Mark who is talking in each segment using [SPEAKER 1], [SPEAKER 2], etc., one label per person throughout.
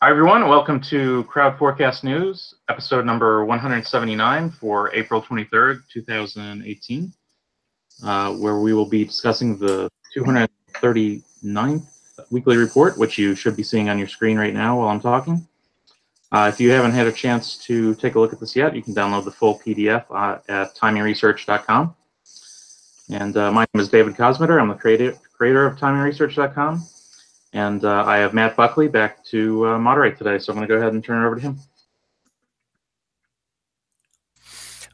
[SPEAKER 1] Hi, everyone. Welcome to Crowd Forecast News, episode number 179 for April 23rd, 2018, where we will be discussing the 239th weekly report, which you should be seeing on your screen right now while I'm talking. If you haven't had a chance to take a look at this yet, you can download the full PDF at TimingResearch.com. And my name is David Kosmeter. I'm the creator of TimingResearch.com. And I have Matt Buckley back to moderate today, so I'm going to go ahead and turn it over to him.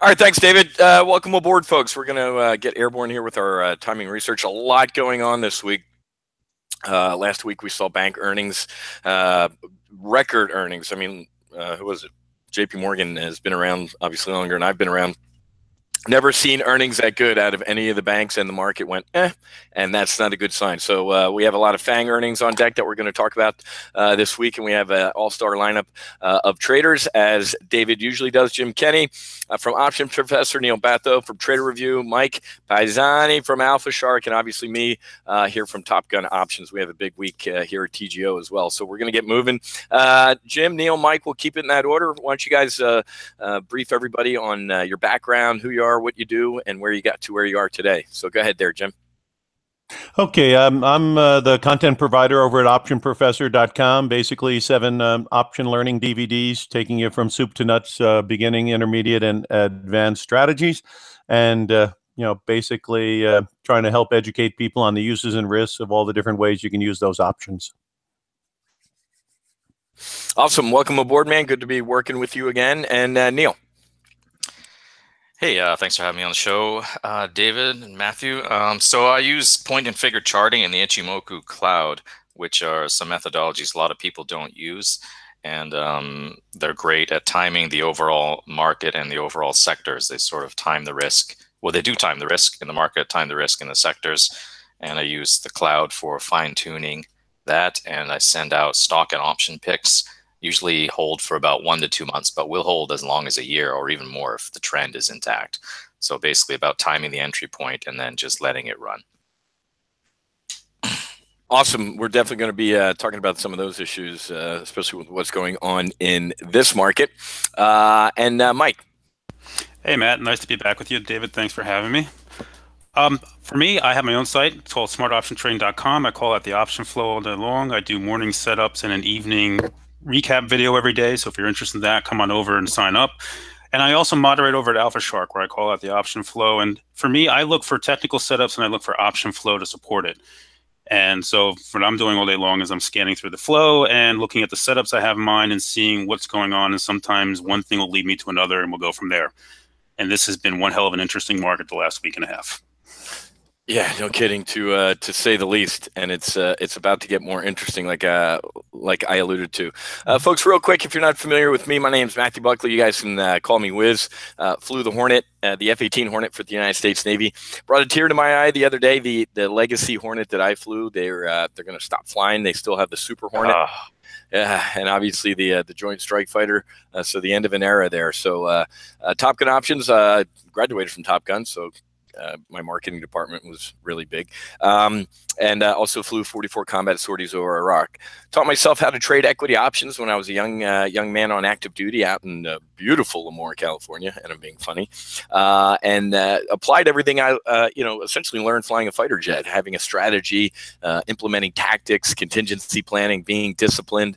[SPEAKER 2] All right, thanks, David. Welcome aboard, folks. We're going to get airborne here with our timing research. A lot going on this week. Last week we saw bank earnings, record earnings. I mean, who was it? JP Morgan has been around obviously longer than I've been around. Never seen earnings that good out of any of the banks, and the market went and that's not a good sign. So we have a lot of FANG earnings on deck that we're going to talk about this week, and we have an all-star lineup of traders, as David usually does. Jim Kenney from Option Professor, Neil Batho from Trader Review, Mike Pisani from Alpha Shark, and obviously me here from Top Gun Options. We have a big week here at TGO as well, so we're going to get moving. Jim, Neil, Mike, we'll keep it in that order. Why don't you guys brief everybody on your background, who you are, what you do, and where you got to where you are today. So go ahead there, Jim.
[SPEAKER 3] Okay, I'm the content provider over at OptionProfessor.com. Basically, 7 option learning DVDs, taking you from soup to nuts, beginning, intermediate, and advanced strategies, and basically trying to help educate people on the uses and risks of all the different ways you can use those options.
[SPEAKER 2] Awesome. Welcome aboard, man. Good to be working with you again. And Neil.
[SPEAKER 4] Hey, thanks for having me on the show, David and Matthew. So I use point and figure charting in the Ichimoku cloud, which are some methodologies a lot of people don't use. And they're great at timing the overall market and the overall sectors. They sort of time the risk. Well, they do time the risk in the market, time the risk in the sectors. And I use the cloud for fine-tuning that. And I send out stock and option picks. Usually hold for about 1 to 2 months, but will hold as long as a year or even more if the trend is intact. So basically about timing the entry point and then just letting it run.
[SPEAKER 2] Awesome. We're definitely going to be talking about some of those issues, especially with what's going on in this market. And Mike.
[SPEAKER 5] Hey, Matt. Nice to be back with you. David, thanks for having me. For me, I have my own site. It's called smartoptiontrading.com. I call it the option flow all day long. I do morning setups and an evening recap video every day. So if you're interested in that, come on over and sign up. And I also moderate over at Alpha Shark, where I call out the option flow. And for me, I look for technical setups and I look for option flow to support it. And so what I'm doing all day long is I'm scanning through the flow and looking at the setups I have in mind and seeing what's going on. And sometimes one thing will lead me to another and we'll go from there. And this has been one hell of an interesting market the last week and a half.
[SPEAKER 2] Yeah, no kidding, to say the least, and it's about to get more interesting, like I alluded to. Folks, real quick, if you're not familiar with me, my name's Matthew Buckley. You guys can call me Whiz. Flew the Hornet, the F-18 Hornet for the United States Navy. Brought a tear to my eye the other day. The legacy Hornet that I flew, they're going to stop flying. They still have the Super Hornet. And obviously the Joint Strike Fighter, so the end of an era there. So Top Gun Options, graduated from Top Gun, so my marketing department was really big. And also flew 44 combat sorties over Iraq. Taught myself how to trade equity options when I was a young man on active duty out in beautiful Lemoore, California, and I'm being funny. And applied everything I essentially learned flying a fighter jet, having a strategy, implementing tactics, contingency planning, being disciplined,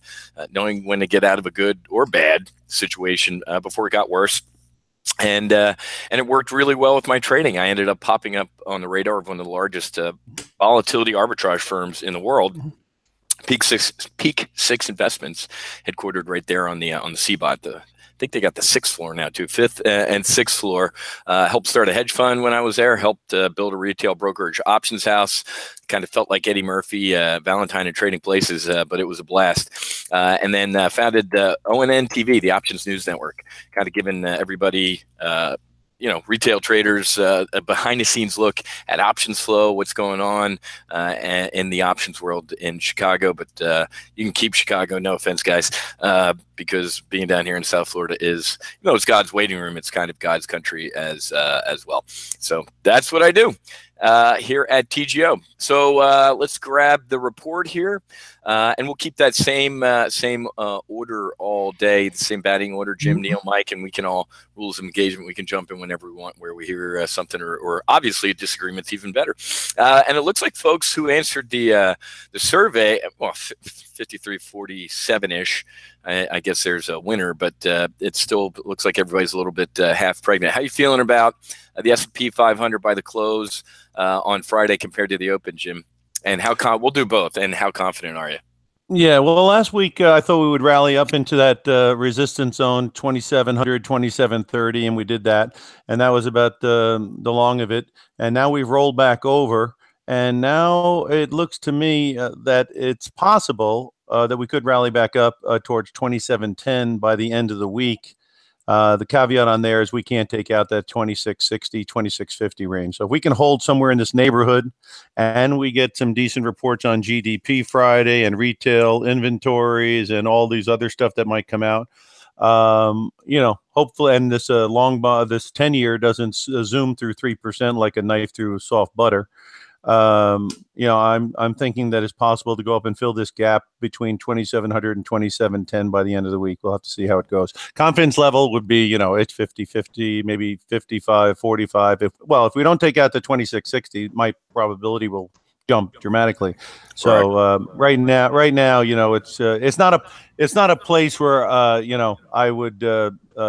[SPEAKER 2] knowing when to get out of a good or bad situation before it got worse. And it worked really well with my trading. I ended up popping up on the radar of one of the largest volatility arbitrage firms in the world, Peak Six Investments, headquartered right there on the CBOT. I think they got the 6th floor now too, 5th and 6th floor. Helped start a hedge fund when I was there. Helped build a retail brokerage options house. Kind of felt like Eddie Murphy, Valentine and Trading Places, but it was a blast. And then founded ONN TV, the Options News Network, kind of giving everybody retail traders a behind-the-scenes look at options flow, what's going on in the options world in Chicago. But you can keep Chicago, no offense, guys, because being down here in South Florida is, it's God's waiting room. It's kind of God's country as well. So that's what I do. here at TGO. So let's grab the report here, and we'll keep that same order all day, the same batting order, Jim, Neil, Mike, and we can all, rules of engagement, we can jump in whenever we want where we hear something or obviously a disagreement's even better. And it looks like folks who answered the survey, well, 53-47-ish, I guess there's a winner, but it still looks like everybody's a little bit half pregnant. How you feeling about the S&P 500 by the close on Friday compared to the open, Jim? And we'll do both. And how confident are you? Yeah, well, last week I thought we would rally up into that resistance zone, 2,700, 2,730, and we did that. And that was about the long of it. And now we've rolled back over. And now it looks to me that it's possible that we could rally back up towards 2710 by the end of the week. The caveat on there is we can't take out that 2660, 2650 range. So if we can hold somewhere in this neighborhood and we get some decent reports on GDP Friday and retail inventories and all these other stuff that might come out, hopefully, and this this 10-year doesn't zoom through 3% like a knife through soft butter. I'm thinking that it's possible to go up and fill this gap between 2,700 and 2,710 by the end of the week. We'll have to see how it goes. Confidence level would be, it's 50-50, maybe 55-45. If we don't take out the 2,660, my probability will jump dramatically. So right now, it's not a place where I would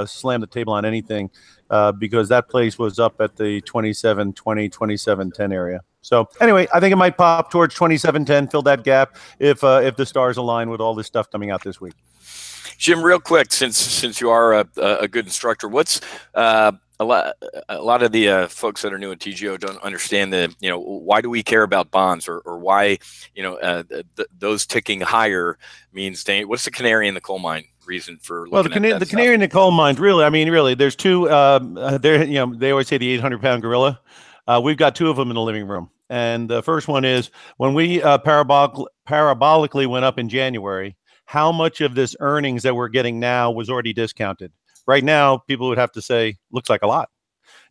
[SPEAKER 2] slam the table on anything because that place was up at the 2720, 2710 area. So anyway, I think it might pop towards 2710, fill that gap if the stars align with all this stuff coming out this week. Jim, real quick, since you are a good instructor, what's a lot of the folks that are new at TGO don't understand why do we care about bonds or why those ticking higher means what's the canary in the coal mine reason for looking at the canary in the coal mine? Really, there's two. They always say the 800-pound gorilla. We've got two of them in the living room. And the first one is when we parabolically went up in January, how much of this earnings that we're getting now was already discounted? Right now, people would have to say, looks like a lot.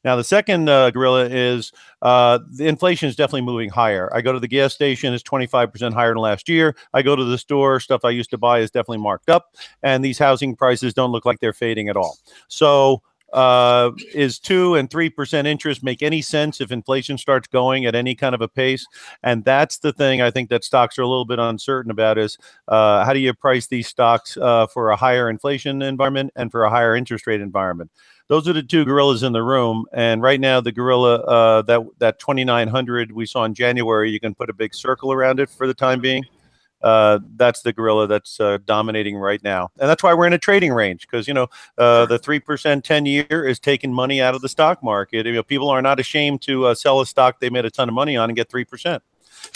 [SPEAKER 2] Now, the second gorilla is the inflation is definitely moving higher. I go to the gas station, it's 25% higher than last year. I go to the store, stuff I used to buy is definitely marked up. And these housing prices don't look like they're fading at all. So is 2 and 3% interest make any sense if inflation starts going at any kind of a pace? And that's the thing I think that stocks are a little bit uncertain about is how do you price these stocks for a higher inflation environment and for a higher interest rate environment? Those are the two gorillas in the room. And right now, the gorilla, that 2,900 we saw in January, you can put a big circle around it for the time being. That's the gorilla that's dominating right now. And that's why we're in a trading range because, the 3% 10-year is taking money out of the stock market. People are not ashamed to sell a stock they made a ton of money on and get 3%.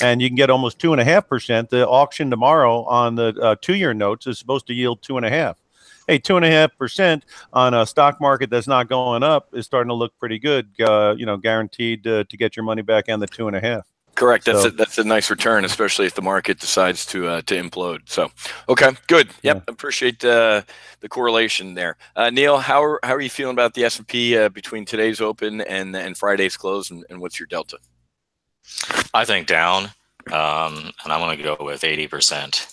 [SPEAKER 2] And you can get almost 2.5%. The auction tomorrow on the 2-year notes is supposed to yield 2.5%. Hey, 2.5% on a stock market that's not going up is starting to look pretty good, guaranteed to get your money back on the 2.5%. Correct. That's a nice return, especially if the market decides to implode. So, okay, good. Yep, appreciate the correlation there. Neil, how are you feeling about the S&P between today's open and Friday's close, and what's your delta?
[SPEAKER 4] I think down, and I'm going to go with 80%.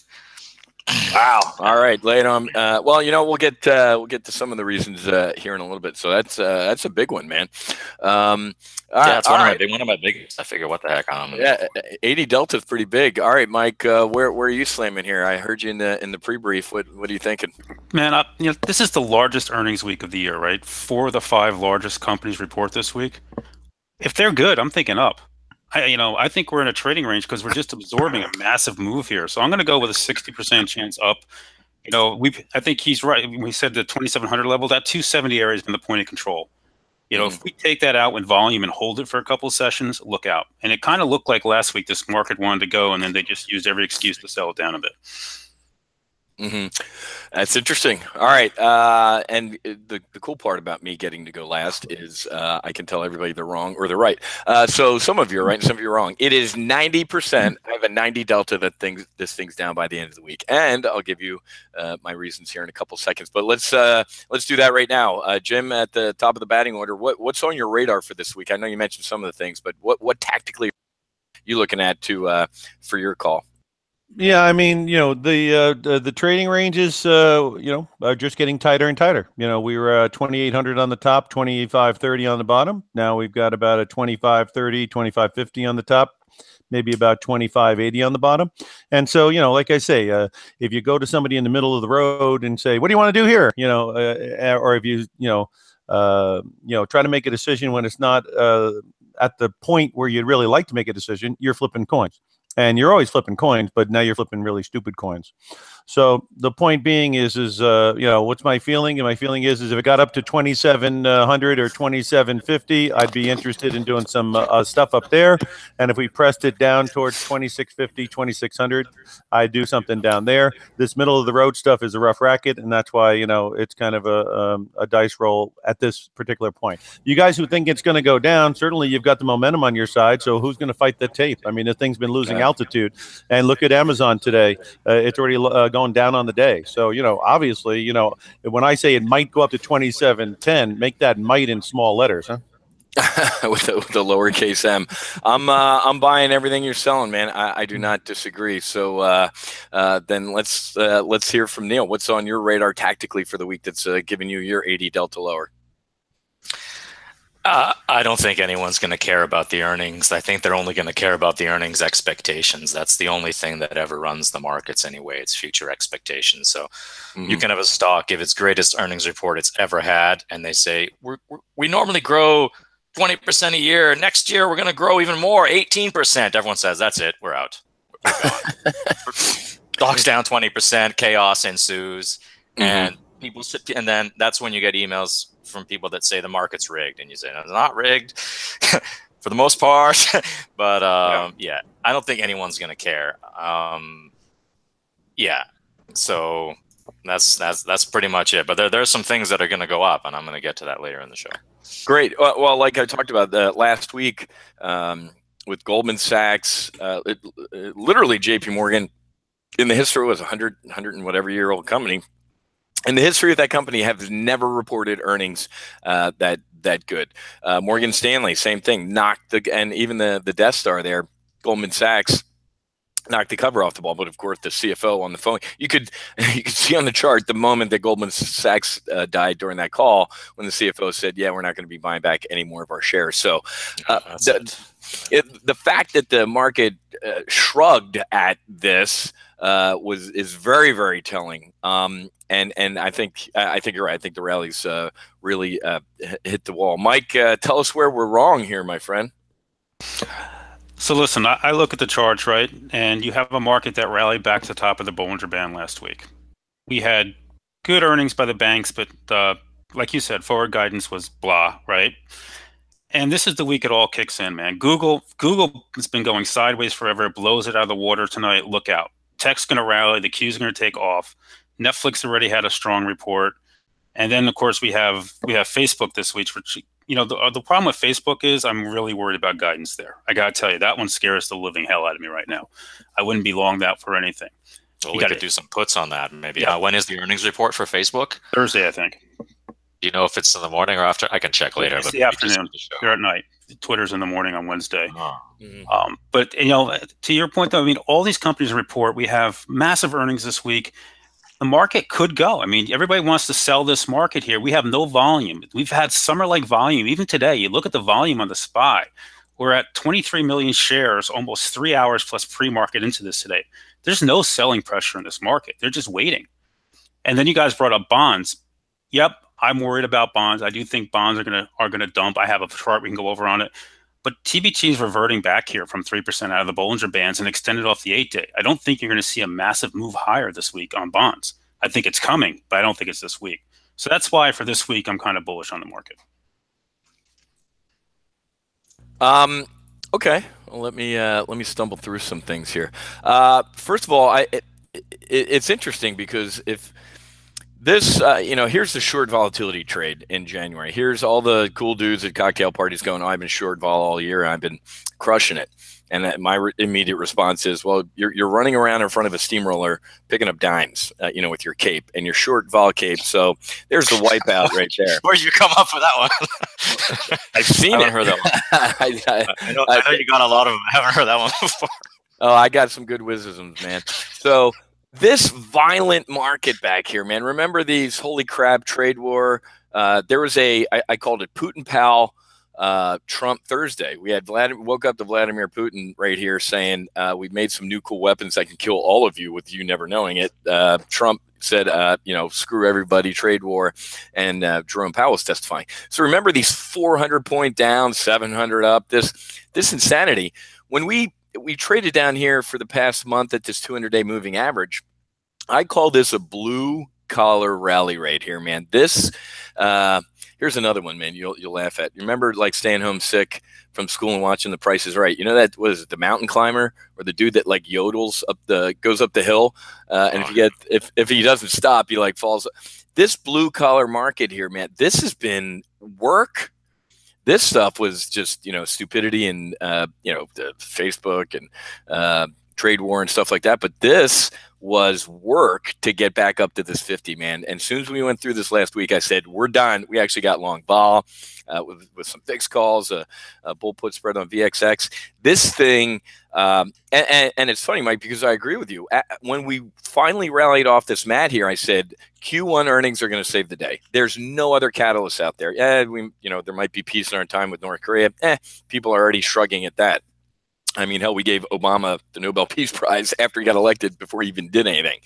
[SPEAKER 2] Wow. All right, lay it on. We'll get to some of the reasons here in a little bit. So that's a big one, man.
[SPEAKER 4] It's one of my biggest. I figure, what the heck?
[SPEAKER 2] 80 delta is pretty big. All right, Mike, where are you slamming here? I heard you in the pre-brief. What are you thinking? Man,
[SPEAKER 5] this is the largest earnings week of the year, right? 4 of the 5 largest companies report this week. If they're good, I'm thinking up. I think we're in a trading range because we're just absorbing a massive move here. So I'm going to go with a 60% chance up. I think he's right. We said the 2,700 level, that 270 area has been the point of control. If we take that out with volume and hold it for a couple of sessions, look out. And it kind of looked like last week this market wanted to go, and then they just used every excuse to sell it down a bit.
[SPEAKER 2] Mm-hmm. That's interesting. All right. And the cool part about me getting to go last is I can tell everybody they're wrong or they're right. So some of you are right and some of you are wrong. It is 90%. I have a 90 delta that this thing's down by the end of the week. And I'll give you my reasons here in a couple seconds. But let's do that right now. Jim, at the top of the batting order, what's on your radar for this week? I know you mentioned some of the things, but what tactically are you looking at for your call?
[SPEAKER 3] Yeah, I mean, the trading ranges, are just getting tighter and tighter. We were 2,800 on the top, 2530 on the bottom. Now we've got about a 2530, 2550 on the top, maybe about 2580 on the bottom. And so, like I say, if you go to somebody in the middle of the road and say, "What do you want to do here?" Or if you, try to make a decision when it's not at the point where you'd really like to make a decision, you're flipping coins. And you're always flipping coins, but now you're flipping really stupid coins. So the point being is what's my feeling? And my feeling is if it got up to 2,700 or 2,750, I'd be interested in doing some stuff up there. And if we pressed it down towards 2,650, 2,600, I'd do something down there. This middle of the road stuff is a rough racket, and that's why it's kind of a dice roll at this particular point. You guys who think it's going to go down, certainly you've got the momentum on your side. So who's going to fight the tape? I mean, the thing's been losing altitude, and look at Amazon today. It's already going down on the day. So, obviously, when I say it might go up to 2710, make that might in small letters, huh?
[SPEAKER 2] with the lowercase m. I'm buying everything you're selling, man. I do not disagree. So then let's hear from Neil. What's on your radar tactically for the week that's giving you your 80 delta lower?
[SPEAKER 4] I don't think anyone's going to care about the earnings. I think they're only going to care about the earnings expectations. That's the only thing that ever runs the markets anyway. It's future expectations. So you can have a stock give its greatest earnings report it's ever had, and they say, we normally grow 20% a year. Next year, we're going to grow even more, 18%. Everyone says, that's it. We're out. We're gone. Stock's down 20%. Chaos ensues. And people sit, and then that's when you get emails from people that say the market's rigged, and you say, no, it's not rigged for the most part. But yeah, I don't think anyone's going to care. Yeah. So that's pretty much it. But there's some things that are going to go up, and I'm going to get to that later in the show.
[SPEAKER 2] Great. Well, like I talked about last week with Goldman Sachs, literally JP Morgan, in the history was 100 and whatever year old company. In the history of that company, has never reported earnings that good. Morgan Stanley, same thing, and even the Death Star there, Goldman Sachs, knocked the cover off the ball. But of course, the CFO on the phone, you could see on the chart the moment that Goldman Sachs died during that call, when the CFO said, "Yeah, we're not going to be buying back any more of our shares." So the fact that the market shrugged at this is very, very telling. And I think you're right. I think the rallies really hit the wall. Mike, tell us where we're wrong here, my friend.
[SPEAKER 5] So listen, I look at the charts, right? And you have a market that rallied back to the top of the Bollinger Band last week. We had good earnings by the banks, but like you said, forward guidance was blah, right? And this is the week it all kicks in, man. Google has been going sideways forever. It blows it out of the water tonight. Look out. Tech's going to rally. The Q's going to take off. Netflix already had a strong report. And then, of course, we have Facebook this week, which, the problem with Facebook is I'm really worried about guidance there. I got to tell you, that one scares the living hell out of me right now. I wouldn't be long that for anything.
[SPEAKER 4] Well, we could do some puts on that, maybe. Yeah. When is the earnings report for Facebook?
[SPEAKER 5] Thursday, I think.
[SPEAKER 4] Do you know if it's in the morning or after? I can check later.
[SPEAKER 5] It's the afternoon. They're at night. Twitter's in the morning on Wednesday.
[SPEAKER 4] Oh.
[SPEAKER 5] But, to your point, though, I mean, all these companies report. We have massive earnings this week. The market could go. I mean, everybody wants to sell this market here. We have no volume. We've had summer-like volume. Even today, you look at the volume on the SPY. We're at 23 million shares, almost 3 hours plus pre-market into this today. There's no selling pressure in this market. They're just waiting. And then you guys brought up bonds. Yep, I'm worried about bonds. I do think bonds are gonna dump. I have a chart we can go over on it. But TBT is reverting back here from 3% out of the Bollinger Bands and extended off the 8-day. I don't think you're going to see a massive move higher this week on bonds. I think it's coming, but I don't think it's this week. So that's why for this week, I'm kind of bullish on the market.
[SPEAKER 2] Okay. Well, let me stumble through some things here. First of all, it's interesting because if this, here's the short volatility trade in January. Here's all the cool dudes at cocktail parties going, "Oh, I've been short vol all year. I've been crushing it." And my immediate response is, "Well, you're running around in front of a steamroller picking up dimes, with your cape and your short vol cape." So there's the wipeout right there.
[SPEAKER 4] Where'd you come up with that one?
[SPEAKER 2] I've seen
[SPEAKER 4] I
[SPEAKER 2] it.
[SPEAKER 4] haven't heard that one. I know you got a lot of them. I haven't heard that one before.
[SPEAKER 2] Oh, I got some good wizisms, man. So this violent market back here, man. Remember these holy crap trade war? There was I called it Putin pal Trump Thursday. We had woke up to Vladimir Putin right here saying we've made some new cool weapons that can kill all of you with you never knowing it. Trump said, screw everybody, trade war, and Jerome Powell was testifying. So remember these 400 point down, 700 up, this insanity. When we traded down here for the past month at this 200-day moving average, I call this a blue collar rally right here, man. This, here's another one, man. You'll laugh at. You remember like staying home sick from school and watching The Price is Right? You know that was the mountain climber or the dude that like yodels goes up the hill, and if he doesn't stop, he like falls. This blue collar market here, man. This has been work. This stuff was just, stupidity and, the Facebook and trade war and stuff like that. But this was work to get back up to this 50, man. And as soon as we went through this last week, I said, we're done. We actually got long vol with some fixed calls, a bull put spread on VXX. This thing, and it's funny, Mike, because I agree with you. When we finally rallied off this mat here, I said, Q1 earnings are going to save the day. There's no other catalysts out there. There might be peace in our time with North Korea. People are already shrugging at that. I mean, hell, we gave Obama the Nobel Peace Prize after he got elected before he even did anything.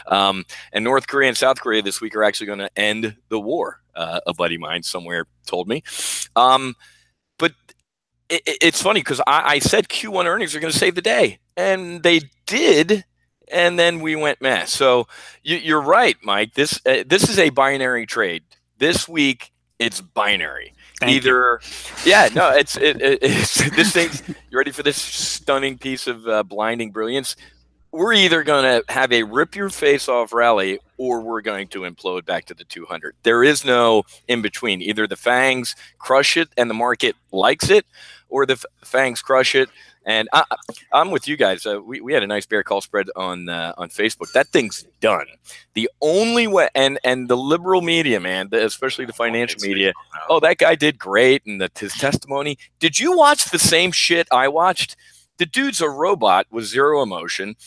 [SPEAKER 2] And North Korea and South Korea this week are actually going to end the war. A buddy of mine somewhere told me. But it's funny because I said Q1 earnings are going to save the day. And they did. And then we went meh. So you're right, Mike. This is a binary trade. This week, it's binary. It's this thing. You ready for this stunning piece of blinding brilliance? We're either going to have a rip your face off rally or we're going to implode back to the 200. There is no in between. Either the fangs crush it and the market likes it, or the fangs crush it. And I'm with you guys. We had a nice bear call spread on Facebook. That thing's done. The only way, and the liberal media, man, especially the financial media. Oh, that guy did great, and his testimony. Did you watch the same shit I watched? The dude's a robot with zero emotion.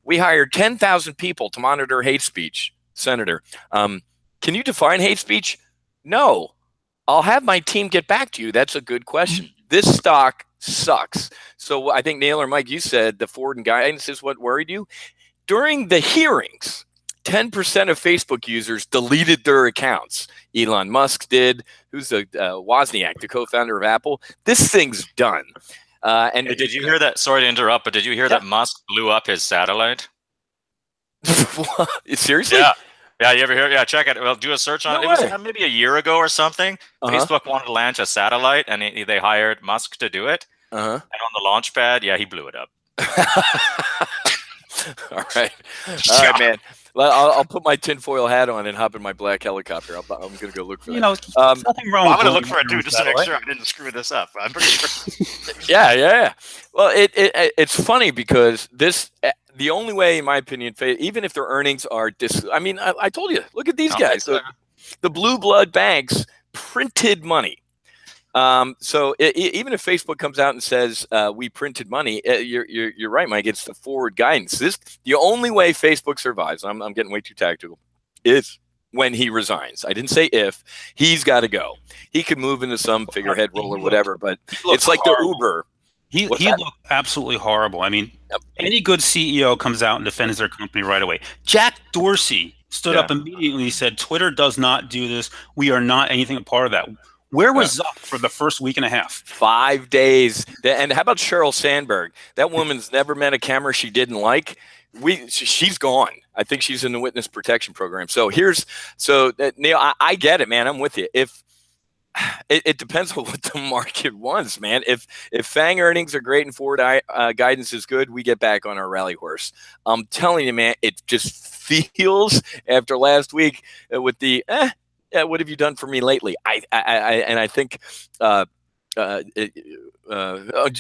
[SPEAKER 2] We hired 10,000 people to monitor hate speech. Senator, can you define hate speech? No. I'll have my team get back to you. That's a good question. This stock sucks. So I think Neil or Mike, you said the forward and guidance is what worried you. During the hearings, 10% of Facebook users deleted their accounts. Elon Musk did. Who's the Wozniak, the co-founder of Apple? This thing's done. And
[SPEAKER 4] did you hear that? Sorry to interrupt, but did you hear that Musk blew up his satellite?
[SPEAKER 2] Seriously?
[SPEAKER 4] Yeah, you ever hear? Yeah, check it. Well, do a search on it. It was maybe a year ago or something. Facebook wanted to launch a satellite, and they hired Musk to do it. And on the launch pad, he blew it up.
[SPEAKER 2] All right, man. I'll put my tinfoil hat on and hop in my black helicopter. I'm going to go look for that.
[SPEAKER 5] Nothing wrong.
[SPEAKER 4] I'm going to look for it too, just to make sure I didn't screw this up. I'm pretty sure.
[SPEAKER 2] Yeah. Well, it's funny because the only way, in my opinion, even if their earnings are I told you, look at these guys. The blue blood banks printed money. So even if Facebook comes out and says we printed money, you're right, Mike. It's the forward guidance. The only way Facebook survives. I'm getting way too tactical. Is when he resigns. I didn't say if. He's got to go. He could move into some figurehead role or whatever. But it's like the Uber.
[SPEAKER 5] He looked absolutely horrible. I mean, any good CEO comes out and defends their company right away. Jack Dorsey stood up immediately and said, Twitter does not do this. We are not anything a part of that. Where was Zuck for the first week and a half?
[SPEAKER 2] 5 days. And how about Sheryl Sandberg? That woman's never met a camera she didn't like. She's gone. I think she's in the witness protection program. So Neil, I get it, man. I'm with you. If It depends on what the market wants, man. If FANG earnings are great and forward guidance is good, we get back on our rally horse. I'm telling you, man, it just feels after last week with the yeah, what have you done for me lately? I think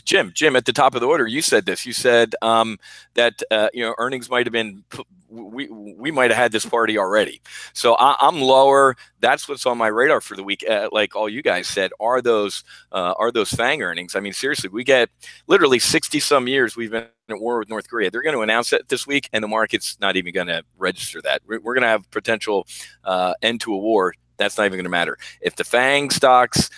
[SPEAKER 2] Jim, at the top of the order, you said this. You said that earnings might have been. We might have had this party already. So I'm lower. That's what's on my radar for the week. Like all you guys said, are those FANG earnings? I mean, seriously, we get literally 60 some years we've been at war with North Korea. They're going to announce it this week, and the market's not even going to register that. We're going to have potential end to a war. That's not even going to matter. If the FANG stocks,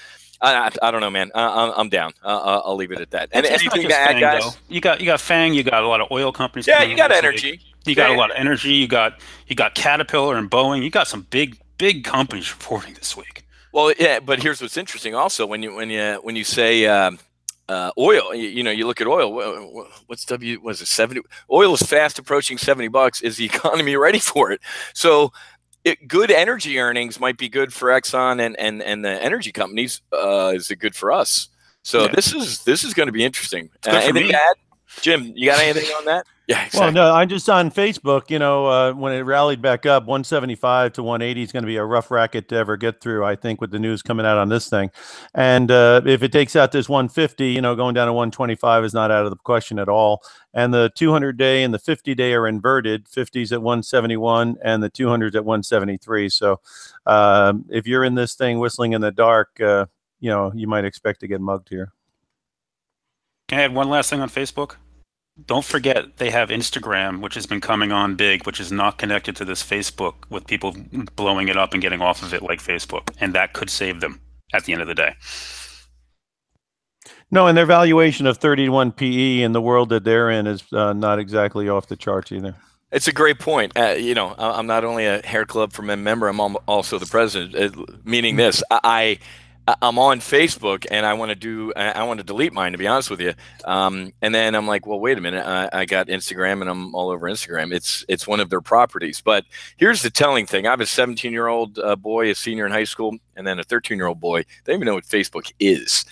[SPEAKER 2] I don't know, man. I'm down. I'll leave it at that. And anything to add, guys?
[SPEAKER 5] Though. You got FANG. You got a lot of oil companies.
[SPEAKER 2] Yeah, you got energy.
[SPEAKER 5] You got a lot of energy. You got Caterpillar and Boeing. You got some big companies reporting this week.
[SPEAKER 2] Well, yeah, but here's what's interesting. Also, when you say oil, you look at oil. What's was it 70? Oil is fast approaching $70. Is the economy ready for it? So. Good energy earnings might be good for Exxon and the energy companies. Is it good for us? So yeah. This is going to be interesting. Anything to add? Jim, you got anything on that? Yeah, exactly.
[SPEAKER 3] Well, no, I'm just on Facebook. When it rallied back up, 175 to 180 is going to be a rough racket to ever get through, I think, with the news coming out on this thing. And if it takes out this 150, going down to 125 is not out of the question at all. And the 200-day and the 50-day are inverted. 50's at 171 and the 200's at 173. So if you're in this thing whistling in the dark, you might expect to get mugged here.
[SPEAKER 5] Can I add one last thing on Facebook? Don't forget they have Instagram, which has been coming on big, which is not connected to this Facebook, with people blowing it up and getting off of it like Facebook. And that could save them at the end of the day.
[SPEAKER 3] No, and their valuation of 31 PE in the world that they're in is not exactly off the charts either.
[SPEAKER 2] It's a great point. I'm not only a Hair Club for Men member, I'm also the president, meaning this. I'm on Facebook and I want to delete mine, to be honest with you. And then I'm like, well, wait a minute. I got Instagram and I'm all over Instagram. It's one of their properties. But here's the telling thing. I have a 17-year-old boy, a senior in high school, and then a 13-year-old boy. They don't even know what Facebook is.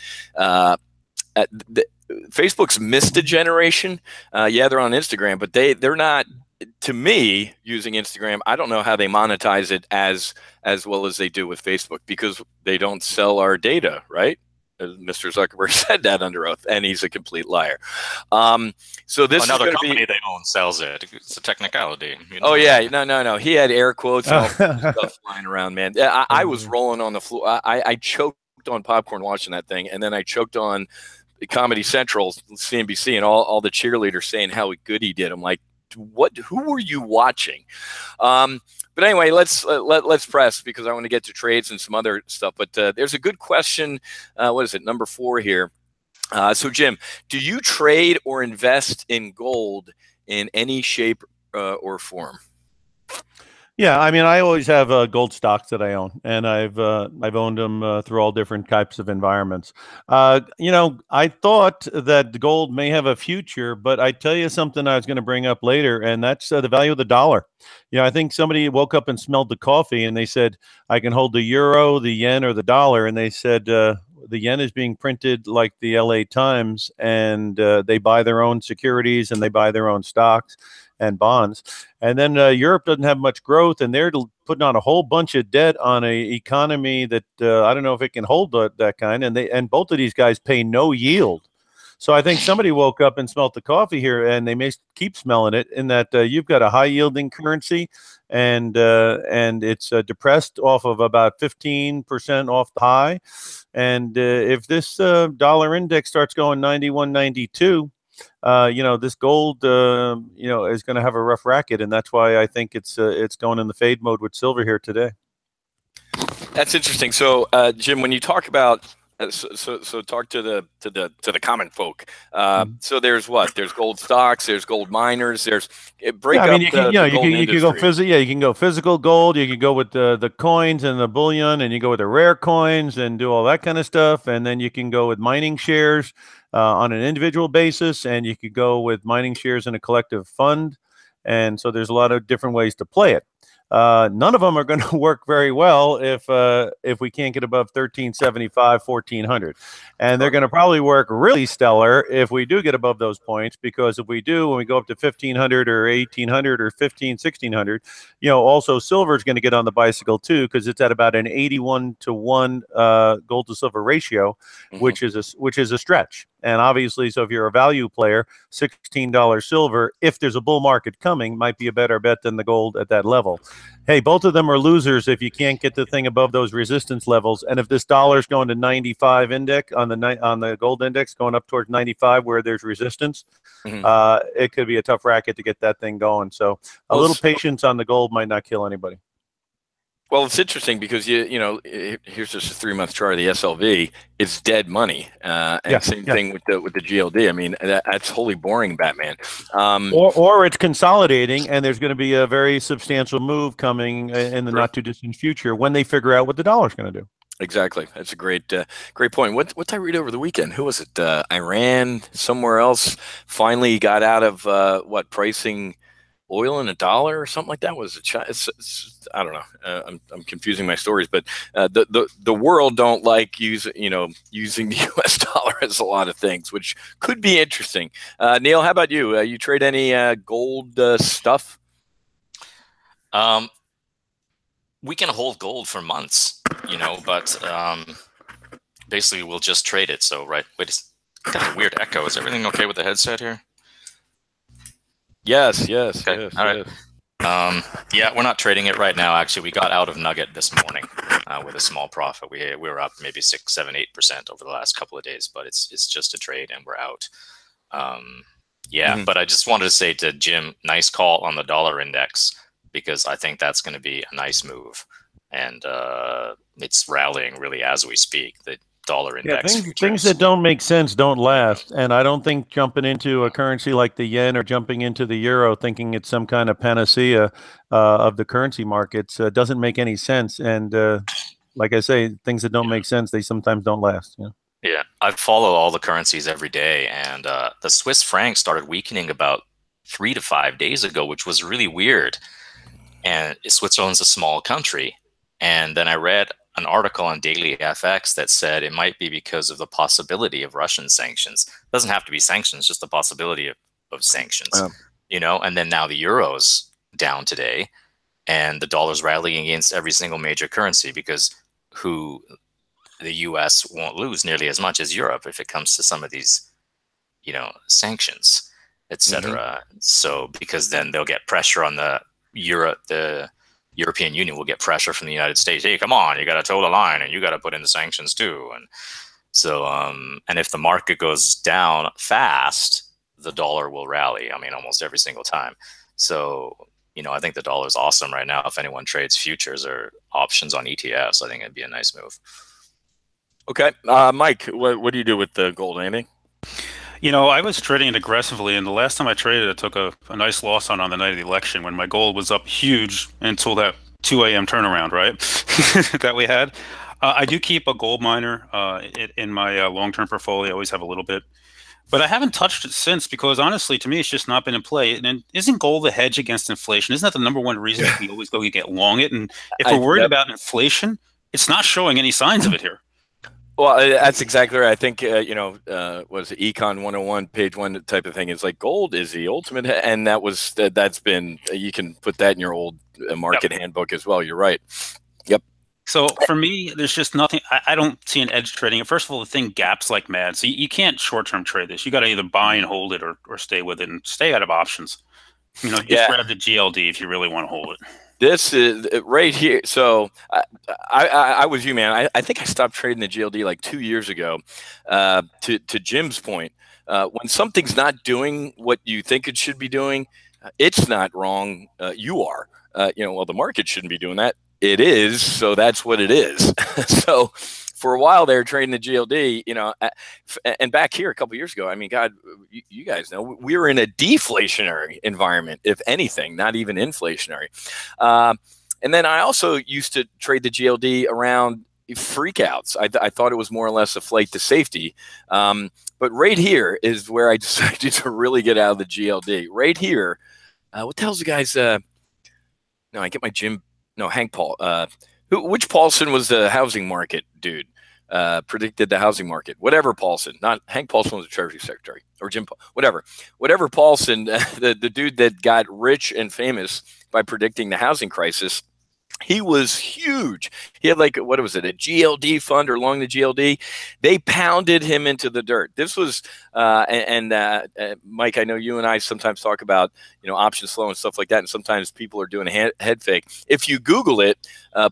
[SPEAKER 2] Facebook's missed a generation. Yeah, they're on Instagram, but they're not. To me, using Instagram, I don't know how they monetize it as well as they do with Facebook, because they don't sell our data, right? Mr. Zuckerberg said that under oath, and he's a complete liar. So this
[SPEAKER 4] another
[SPEAKER 2] is
[SPEAKER 4] company they own sells it. It's a technicality.
[SPEAKER 2] Oh yeah, no. He had air quotes and all stuff flying around, man. I was rolling on the floor. I choked on popcorn watching that thing, and then I choked on Comedy Central, CNBC, and all the cheerleaders saying how good he did. I'm like, who were you watching? But anyway, let's press, because I want to get to trades and some other stuff. But there's a good question. What is it? Number 4 here. So Jim, do you trade or invest in gold in any shape or form?
[SPEAKER 3] Yeah, I mean, I always have gold stocks that I own, and I've owned them through all different types of environments. I thought that gold may have a future, but I tell you something I was going to bring up later, and that's the value of the dollar. I think somebody woke up and smelled the coffee, and they said, I can hold the euro, the yen, or the dollar, and they said the yen is being printed like the LA Times, and they buy their own securities and they buy their own stocks and bonds. And then Europe doesn't have much growth, and they're putting on a whole bunch of debt on a economy that I don't know if it can hold that kind. And both of these guys pay no yield. So I think somebody woke up and smelt the coffee here, and they may keep smelling it, in that you've got a high yielding currency, and it's depressed off of about 15% off the high. And if this dollar index starts going 91, 92, this gold, is going to have a rough racket, and that's why I think it's going in the fade mode with silver here today.
[SPEAKER 2] That's interesting. So, Jim, when you talk about so talk to the common folk. So there's what? There's gold stocks. There's gold miners. There's you can go physical. Yeah, you can go physical gold. You can go with the coins and the bullion, and you go with the rare coins and do all that kind of stuff. And then you can go with mining shares on an individual basis, and you could go with mining shares in a collective fund. And so there's a lot of different ways to play it.
[SPEAKER 3] None of them are going to work very well if we can't get above 1375, 1400. And they're going to probably work really stellar if we do get above those points, because if we do, when we go up to 1500 or 1800 or 1600, also silver is going to get on the bicycle too, because it's at about an 81-to-1 gold to silver ratio, which is a stretch. And obviously, so if you're a value player, $16 silver, if there's a bull market coming, might be a better bet than the gold at that level. Hey, both of them are losers if you can't get the thing above those resistance levels. And if this dollar's going to 95 index on the gold index, going up towards 95 where there's resistance, it could be a tough racket to get that thing going. So a little patience on the gold might not kill anybody.
[SPEAKER 2] Well, it's interesting because here's just a 3-month chart of the SLV. It's dead money, and same thing with the GLD. I mean, that's wholly boring, Batman.
[SPEAKER 3] Or it's consolidating, and there's going to be a very substantial move coming in the not too distant future when they figure out what the dollar's going to do.
[SPEAKER 2] Exactly. That's a great point. What did I read over the weekend? Who was it? Iran, somewhere else, finally got out of pricing oil in $1 or something like that. Was it? I don't know. I'm confusing my stories, but the world don't like using the U.S. dollar as a lot of things, which could be interesting. Neil, how about you? You trade any gold stuff?
[SPEAKER 4] We can hold gold for months, but basically we'll just trade it. So wait, got a weird echo. Is everything okay with the headset here?
[SPEAKER 2] Yes.
[SPEAKER 4] Okay.
[SPEAKER 2] Yes.
[SPEAKER 4] All right. Yeah, we're not trading it right now. Actually, we got out of Nugget this morning with a small profit. We were up maybe 6, 7, 8% over the last couple of days, but it's just a trade and we're out. But I just wanted to say to Jim, nice call on the dollar index, because I think that's going to be a nice move, and it's rallying really as we speak. The dollar index.
[SPEAKER 3] Things that don't make sense don't last, and I don't think jumping into a currency like the yen or jumping into the euro thinking it's some kind of panacea of the currency markets doesn't make any sense. And like I say, things that don't make sense, they sometimes don't last.
[SPEAKER 4] Yeah, I follow all the currencies every day, and the Swiss franc started weakening about 3 to 5 days ago, which was really weird. And Switzerland's a small country, and then I read an article on Daily FX that said it might be because of the possibility of Russian sanctions. It doesn't have to be sanctions, just the possibility of sanctions, and then now the euro's down today and the dollar's rallying against every single major currency, because the US won't lose nearly as much as Europe if it comes to some of these, sanctions, etc. So because then they'll get pressure on the European Union will get pressure from the United States. Hey, come on, you got to toe the line and you got to put in the sanctions too. And so, and if the market goes down fast, the dollar will rally. I mean, almost every single time. So, I think the dollar is awesome right now. If anyone trades futures or options on ETFs, I think it'd be a nice move.
[SPEAKER 2] Okay. Mike, what do you do with the gold, anything?
[SPEAKER 5] I was trading it aggressively, and the last time I traded, I took a nice loss on the night of the election when my gold was up huge until that 2 a.m. turnaround, right, that we had. I do keep a gold miner in my long-term portfolio. I always have a little bit. But I haven't touched it since because, honestly, to me, it's just not been in play. And isn't gold the hedge against inflation? Isn't that the number one reason we always go get long it? And if we're worried about inflation, it's not showing any signs of it here.
[SPEAKER 2] Well, that's exactly right. I think, was it Econ 101, page 1 type of thing. It's like gold is the ultimate. And that's been, you can put that in your old market handbook as well. You're right. Yep.
[SPEAKER 5] So for me, there's just nothing. I don't see an edge trading it. First of all, the thing gaps like mad. So you can't short-term trade this. You got to either buy and hold it or stay with it and stay out of options. Just grab the GLD if you really want to hold it.
[SPEAKER 2] This is right here. So I was you, man. I think I stopped trading the GLD like 2 years ago. To Jim's point, when something's not doing what you think it should be doing, it's not wrong. You are. The market shouldn't be doing that. It is. So that's what it is. So for a while there, trading the GLD, and back here a couple of years ago, I mean, God, you guys know we were in a deflationary environment, if anything, not even inflationary. And then I also used to trade the GLD around freakouts. I thought it was more or less a flight to safety. But right here is where I decided to really get out of the GLD. Right here, what the hell's the guy's No, I get my Jim. No, Hank Paul. Which Paulson was the housing market dude? Predicted the housing market. Whatever Paulson, not Hank Paulson was the Treasury Secretary, or Jim. Whatever Paulson, the dude that got rich and famous by predicting the housing crisis. He was huge. He had like, what was it, a GLD fund or long the GLD? They pounded him into the dirt. This was, Mike, I know you and I sometimes talk about, option slow and stuff like that. And sometimes people are doing a head fake. If you Google it,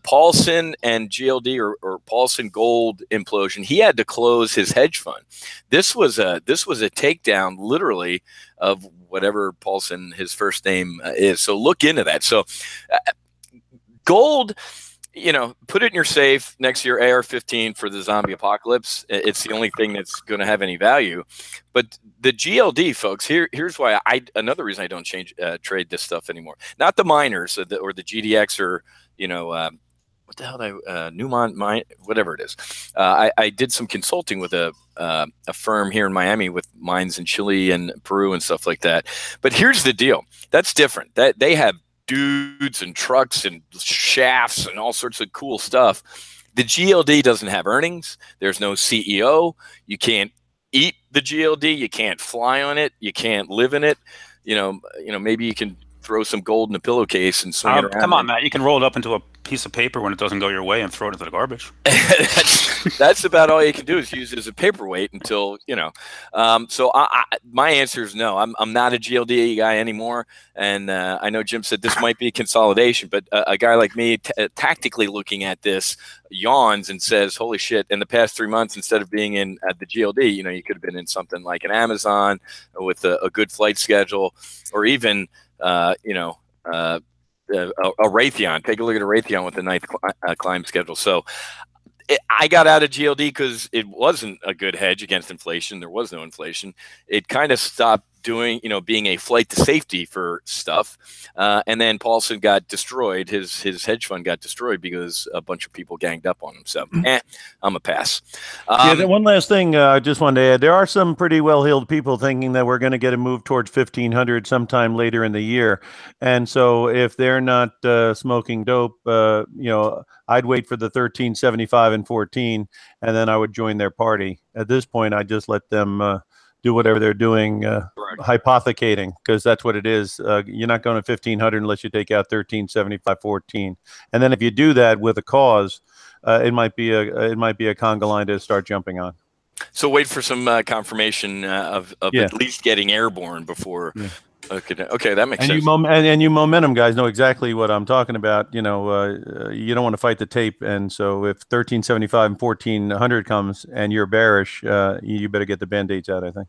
[SPEAKER 2] Paulson and GLD or Paulson Gold implosion, he had to close his hedge fund. This was a takedown literally of whatever Paulson, his first name is. So look into that. So, gold, put it in your safe next to your AR-15 for the zombie apocalypse. It's the only thing that's going to have any value. But the GLD, folks, here's why another reason I don't trade this stuff anymore. Not the miners or the GDX or what the hell Newmont mine, whatever it is. I did some consulting with a firm here in Miami with mines in Chile and Peru and stuff like that. But here's the deal. That's different. That they have dudes and trucks and shafts and all sorts of cool stuff. The GLD doesn't have earnings. There's no CEO. You can't eat the GLD. You can't fly on it. You can't live in it. Maybe you can throw some gold in a pillowcase and swing it around.
[SPEAKER 5] Come on, Matt. You can roll it up into a piece of paper when it doesn't go your way and throw it into the garbage.
[SPEAKER 2] that's about all you can do is use it as a paperweight until, So my answer is no. I'm not a GLD guy anymore. And I know Jim said this might be a consolidation, but a guy like me tactically looking at this yawns and says, holy shit, in the past 3 months, instead of being in at the GLD, you could have been in something like an Amazon with a good flight schedule, or even, a Raytheon. Take a look at a Raytheon with a nice climb schedule. So I got out of GLD because it wasn't a good hedge against inflation. There was no inflation. It kind of stopped doing, being a flight to safety for stuff. And then Paulson got destroyed. His hedge fund got destroyed because a bunch of people ganged up on him. So I'm a pass.
[SPEAKER 3] One last thing I just wanted to add. There are some pretty well-heeled people thinking that we're going to get a move towards 1,500 sometime later in the year. And so if they're not smoking dope, I'd wait for the 1375 and 14, and then I would join their party. At this point, I just let them do whatever they're doing, hypothecating, because that's what it is. You're not going to 1,500 unless you take out 1375, 14. And then if you do that with a cause, it might be a conga line to start jumping on.
[SPEAKER 2] So wait for some confirmation of at least getting airborne before. Yeah. Okay, that makes sense.
[SPEAKER 3] And you momentum guys know exactly what I'm talking about. You don't want to fight the tape, and so if 1375 and 1400 comes and you're bearish, you better get the band-aids out, I think.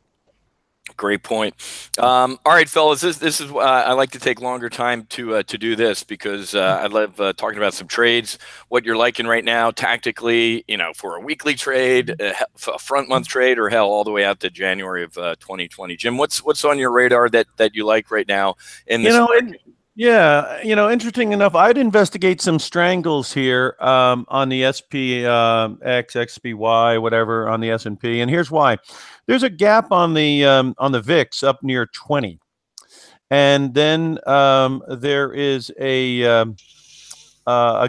[SPEAKER 2] Great point. All right, fellas, this is I like to take longer time to do this because I love talking about some trades, what you're liking right now tactically, for a weekly trade, a front month trade, or hell, all the way out to January of 2020. Jim, what's on your radar that you like right now in this market?
[SPEAKER 3] Interesting enough, I'd investigate some strangles here on the SPX, XPY, whatever, on the S&P, and here's why. There's a gap on the VIX up near 20, and then there is a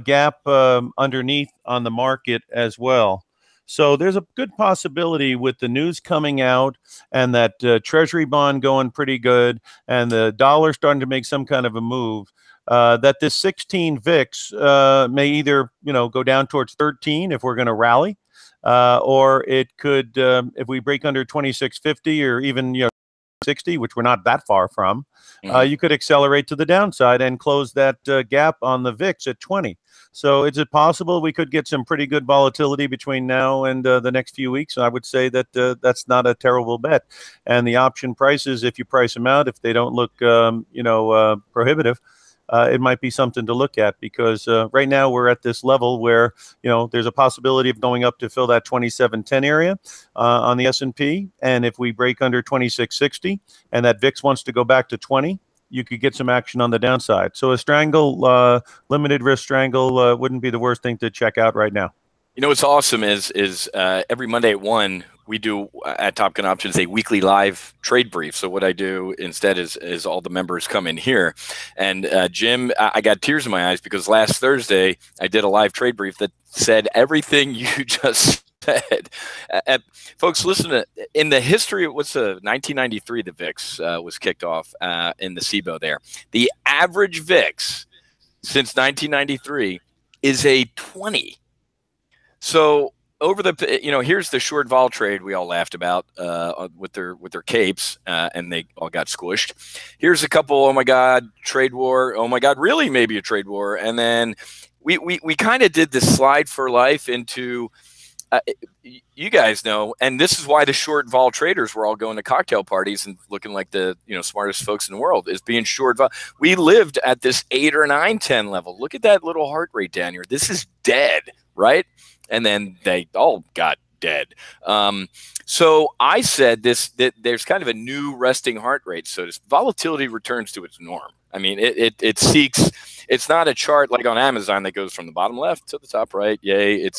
[SPEAKER 3] gap underneath on the market as well. So there's a good possibility with the news coming out and that Treasury bond going pretty good and the dollar starting to make some kind of a move, that this 16 VIX may either go down towards 13 if we're going to rally, or it could, if we break under 2650 or even 60, which we're not that far from, you could accelerate to the downside and close that gap on the VIX at 20. So is it possible we could get some pretty good volatility between now and the next few weeks? I would say that that's not a terrible bet. And the option prices, if you price them out, if they don't look prohibitive, it might be something to look at, because right now we're at this level where there's a possibility of going up to fill that 2710 area on the S&P, and if we break under 2660 and that VIX wants to go back to 20, you could get some action on the downside. So a strangle, limited risk strangle, wouldn't be the worst thing to check out right now.
[SPEAKER 2] What's awesome is every Monday at 1, we do at Top Gun Options a weekly live trade brief. So what I do instead is all the members come in here, and Jim, I got tears in my eyes because last Thursday I did a live trade brief that said everything you just said. Folks, listen to, in the history, what's 1993, the VIX was kicked off in the SIBO there. The average VIX since 1993 is a 20. So over the, here's the short vol trade we all laughed about with their capes, and they all got squished. Here's a couple, oh my God, trade war. Oh my God, really maybe a trade war. And then we kind of did this slide for life into, you guys know, and this is why the short vol traders were all going to cocktail parties and looking like the smartest folks in the world, is being short vol. We lived at this 8 or 9, 10 level. Look at that little heart rate down here. This is dead, right? And then they all got dead. So I said that there's kind of a new resting heart rate. So this volatility returns to its norm. I mean, it seeks. It's not a chart like on Amazon that goes from the bottom left to the top right. Yay!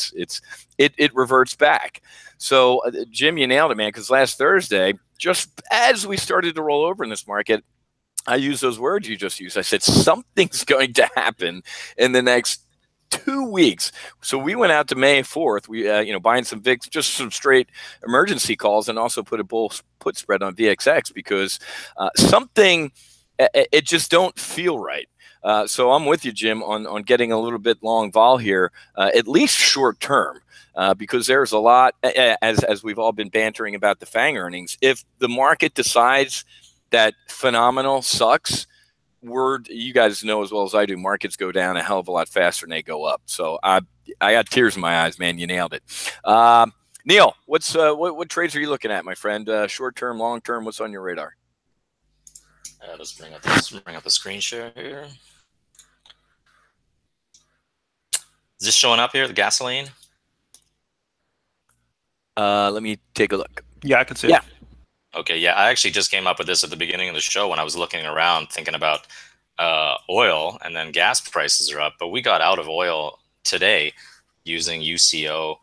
[SPEAKER 2] It reverts back. So Jim, you nailed it, man. Because last Thursday, just as we started to roll over in this market, I used those words you just used. I said something's going to happen in the next 2 weeks. So we went out to May 4th. We, buying some VIX, just some straight emergency calls, and also put a bull put spread on VXX because something, it just don't feel right. So I'm with you, Jim, on getting a little bit long vol here, at least short term, because there's a lot, as we've all been bantering about the FANG earnings. If the market decides that phenomenal sucks, you guys know as well as I do, markets go down a hell of a lot faster than they go up. So I got tears in my eyes, man. You nailed it. Neil, what trades are you looking at, my friend? Short term, long term, what's on your radar?
[SPEAKER 4] Let's bring up the screen share here. Is this showing up here, the gasoline?
[SPEAKER 2] Let me take a look.
[SPEAKER 5] Yeah, I can see
[SPEAKER 2] it.
[SPEAKER 4] Okay, yeah, I actually just came up with this at the beginning of the show when I was looking around thinking about oil, and then gas prices are up. But we got out of oil today using UCO,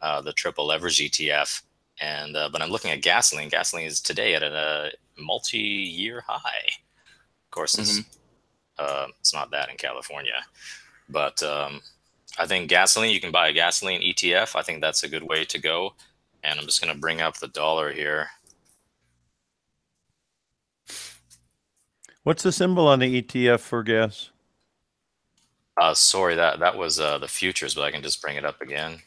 [SPEAKER 4] the triple leverage ETF. And but I'm looking at gasoline. Gasoline is today at a multi-year high. Of course, it's not that in California. But I think gasoline, you can buy a gasoline ETF. I think that's a good way to go. And I'm just going to bring up the dollar here.
[SPEAKER 3] What's the symbol on the ETF for gas?
[SPEAKER 4] Sorry, that was the futures, but I can just bring it up again.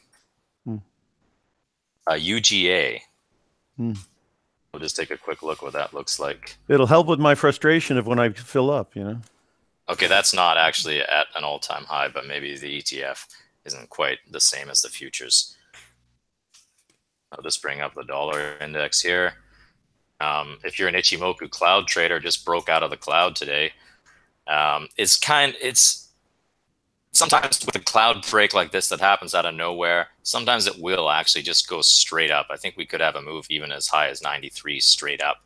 [SPEAKER 4] UGA. We'll just take a quick look what that looks like.
[SPEAKER 3] It'll help with my frustration of when I fill up,
[SPEAKER 4] Okay, that's not actually at an all-time high, but maybe the ETF isn't quite the same as the futures. I'll just bring up the dollar index here. If you're an Ichimoku cloud trader, just broke out of the cloud today. It's sometimes with a cloud break like this that happens out of nowhere, sometimes it will actually just go straight up. I think we could have a move even as high as 93 straight up,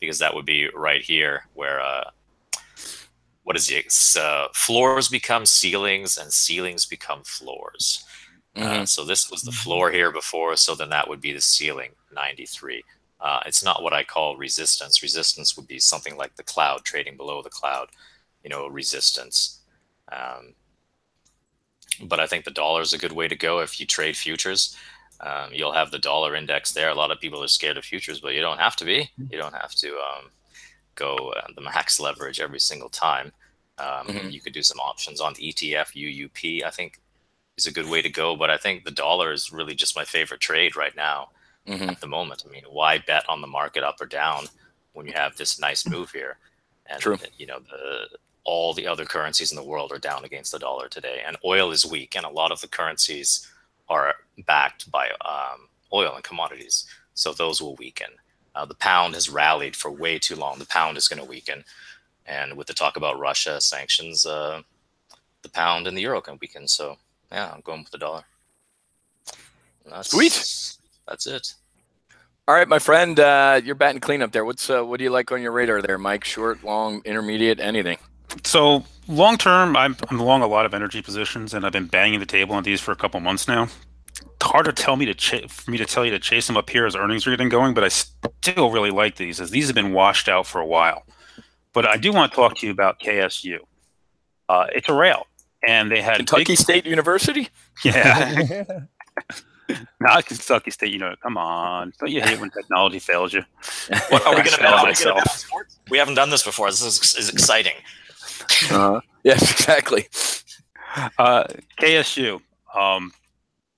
[SPEAKER 4] because that would be right here where floors become ceilings and ceilings become floors. So this was the floor here before, so then that would be the ceiling, 93. It's not what I call resistance. Resistance would be something like the cloud, trading below the cloud, resistance. But I think the dollar is a good way to go if you trade futures. You'll have the dollar index there. A lot of people are scared of futures, but you don't have to be. You don't have to go the max leverage every single time. You could do some options on the ETF, UUP, I think is a good way to go. But I think the dollar is really just my favorite trade right now. At the moment. I mean, why bet on the market up or down when you have this nice move here? And
[SPEAKER 2] True.
[SPEAKER 4] All the other currencies in the world are down against the dollar today, and oil is weak, and a lot of the currencies are backed by oil and commodities, so those will weaken. The pound has rallied for way too long. The pound is going to weaken, and with the talk about Russia sanctions, the pound and the euro can weaken. So yeah, I'm going with the dollar.
[SPEAKER 2] Sweet.
[SPEAKER 4] That's it.
[SPEAKER 2] All right, my friend, you're batting cleanup there. What do you like on your radar there, Mike? Short, long, intermediate, anything?
[SPEAKER 5] So long term, I'm long a lot of energy positions, and I've been banging the table on these for a couple months now. hard to tell me for me to tell you to chase them up here as earnings are getting going, but I still really like these, as these have been washed out for a while. But I do want to talk to you about KSU. It's a rail, and they had
[SPEAKER 2] Kentucky State University.
[SPEAKER 5] Yeah. Not Kentucky State, you know. Come on, don't you hate when technology fails you?
[SPEAKER 4] What are we going to sports? We haven't done this before. This is exciting.
[SPEAKER 2] Yes, exactly.
[SPEAKER 5] KSU,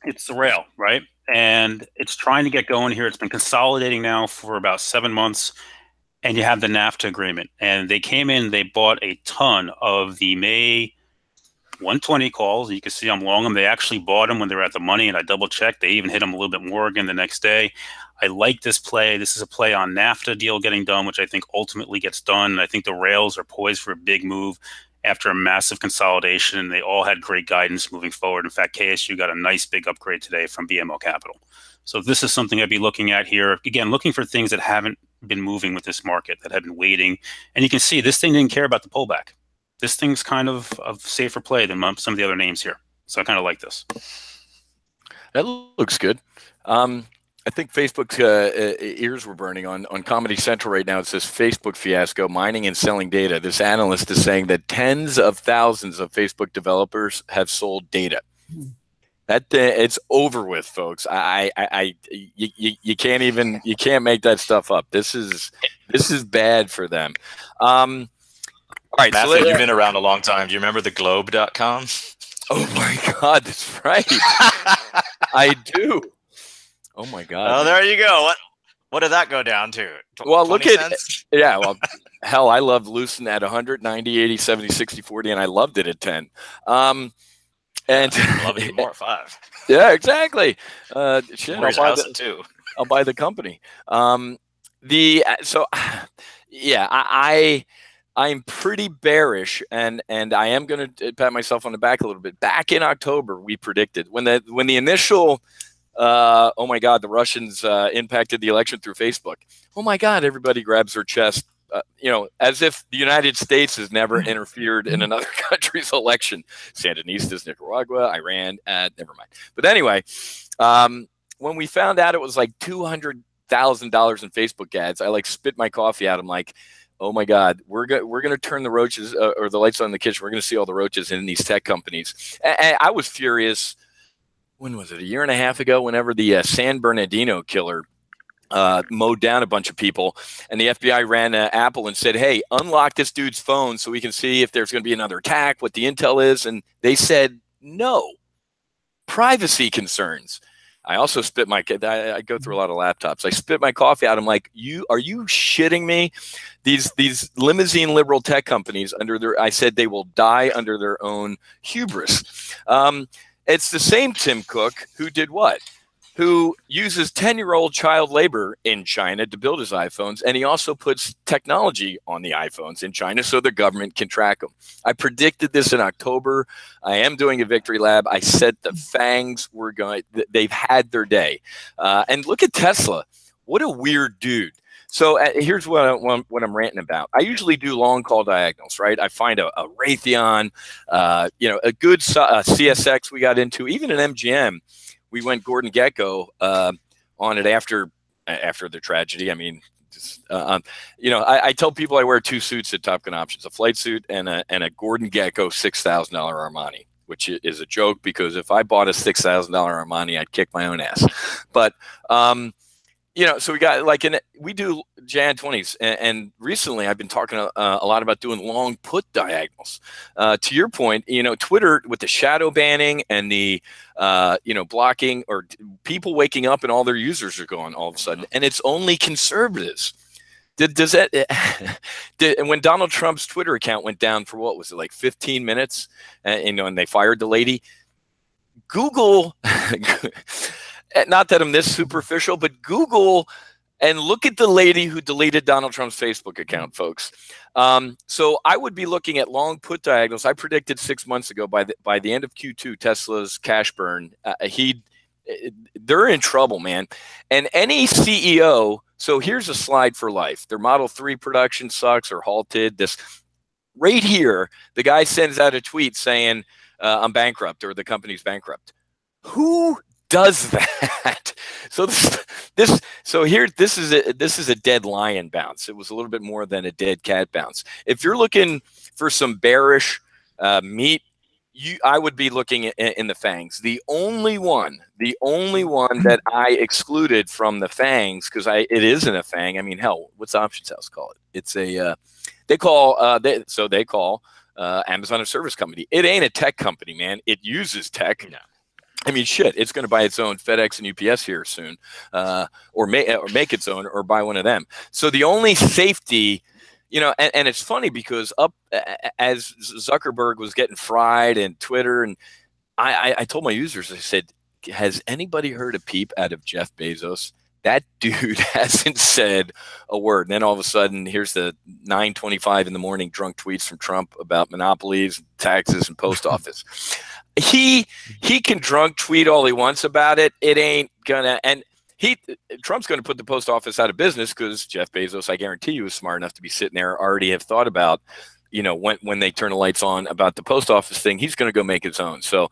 [SPEAKER 5] it's the rail, right? And it's trying to get going here. It's been consolidating now for about 7 months, and you have the NAFTA agreement. And they came in, they bought a ton of the May 120 calls. You can see I'm long them. They actually bought them when they were at the money, and I double checked. They even hit them a little bit more again the next day. I like this play. This is a play on NAFTA deal getting done, which I think ultimately gets done. I think the rails are poised for a big move after a massive consolidation, and they all had great guidance moving forward. In fact, KSU got a nice big upgrade today from BMO Capital. So this is something I'd be looking at here. Again, looking for things that haven't been moving with this market, that have been waiting. And you can see this thing didn't care about the pullback. This thing's kind of safer play than some of the other names here. So I kind of like this.
[SPEAKER 2] That looks good. I think Facebook's ears were burning on Comedy Central right now. It says Facebook fiasco, mining and selling data. This analyst is saying that tens of thousands of Facebook developers have sold data. That it's over with, folks. You can't make that stuff up. This is bad for them. All right,
[SPEAKER 4] Matthew, you've been around a long time. Do you remember the globe.com?
[SPEAKER 2] Oh my God, that's right. I do. Oh my God.
[SPEAKER 4] Oh, there you go. What did that go down to?
[SPEAKER 2] Well, look at
[SPEAKER 4] cents?
[SPEAKER 2] Yeah. Well, hell, I loved Lucent at 100, 90, 80, 70, 60, 40, and I loved it at 10. And
[SPEAKER 4] I love it more at 5.
[SPEAKER 2] Yeah, exactly. Shit, I'll buy the company. I'm pretty bearish, and I am going to pat myself on the back a little bit. Back in October, we predicted when the initial, oh my God, the Russians impacted the election through Facebook. Oh my God, everybody grabs their chest, as if the United States has never interfered in another country's election. Sandinistas, Nicaragua, Iran, never mind. But anyway, when we found out it was like $200,000 in Facebook ads, I spit my coffee out. I'm like, oh my God, we're gonna turn the roaches or the lights on in the kitchen. We're gonna see all the roaches in these tech companies. And I was furious. When was it? A year and a half ago, whenever the San Bernardino killer mowed down a bunch of people, and the FBI ran Apple and said, "Hey, unlock this dude's phone so we can see if there's going to be another attack, what the intel is." And they said no, privacy concerns. I also spit my. I go through a lot of laptops. I spit my coffee out. I'm like, are you shitting me? These limousine liberal tech companies I said they will die under their own hubris. It's the same Tim Cook who did what? Who uses 10-year-old child labor in China to build his iPhones, and he also puts technology on the iPhones in China so the government can track them. I predicted this in October. I am doing a victory lab. I said the FANGs were they've had their day. And look at Tesla. What a weird dude. So here's what I'm ranting about. I usually do long call diagonals, right? I find a Raytheon, a good CSX we got into, even an MGM. We went Gordon Gekko on it after the tragedy. I mean, I tell people I wear 2 suits at Top Gun Options: a flight suit and a Gordon Gekko $6,000 Armani, which is a joke because if I bought a $6,000 Armani, I'd kick my own ass. But so we got we do Jan 20s, and recently I've been talking a lot about doing long put diagonals. To your point, Twitter with the shadow banning and the blocking, or people waking up and all their users are gone all of a sudden, and it's only conservatives. And when Donald Trump's Twitter account went down for what was it, 15 minutes, and they fired the lady, Google. Not that I'm this superficial, but Google and look at the lady who deleted Donald Trump's Facebook account, folks. So I would be looking at long put diagonals. I predicted 6 months ago by the end of Q2, Tesla's cash burn, they're in trouble, man. And any CEO, so here's a slide for life. Their Model 3 production sucks or halted. This right here, the guy sends out a tweet saying, I'm bankrupt, or the company's bankrupt. Who does that. So this is a dead lion bounce. It was a little bit more than a dead cat bounce. If you're looking for some bearish meat, I would be looking in the fangs. The only one that I excluded from the fangs, because it isn't a fang. I mean, hell, what's Options House call it? It's a they call Amazon a service company. It ain't a tech company, man. It uses tech.
[SPEAKER 4] No.
[SPEAKER 2] I mean, shit, it's going to buy its own FedEx and UPS here soon, or make its own, or buy one of them. So the only safety, and it's funny because as Zuckerberg was getting fried and Twitter, and I told my users, I said, has anybody heard a peep out of Jeff Bezos? That dude hasn't said a word. And then all of a sudden, here's the 9:25 in the morning drunk tweets from Trump about monopolies, taxes, and post office. He can drunk tweet all he wants about it. It ain't gonna, and Trump's going to put the post office out of business because Jeff Bezos, I guarantee you, is smart enough to be sitting there, already have thought about, when they turn the lights on about the post office thing, he's going to go make his own. So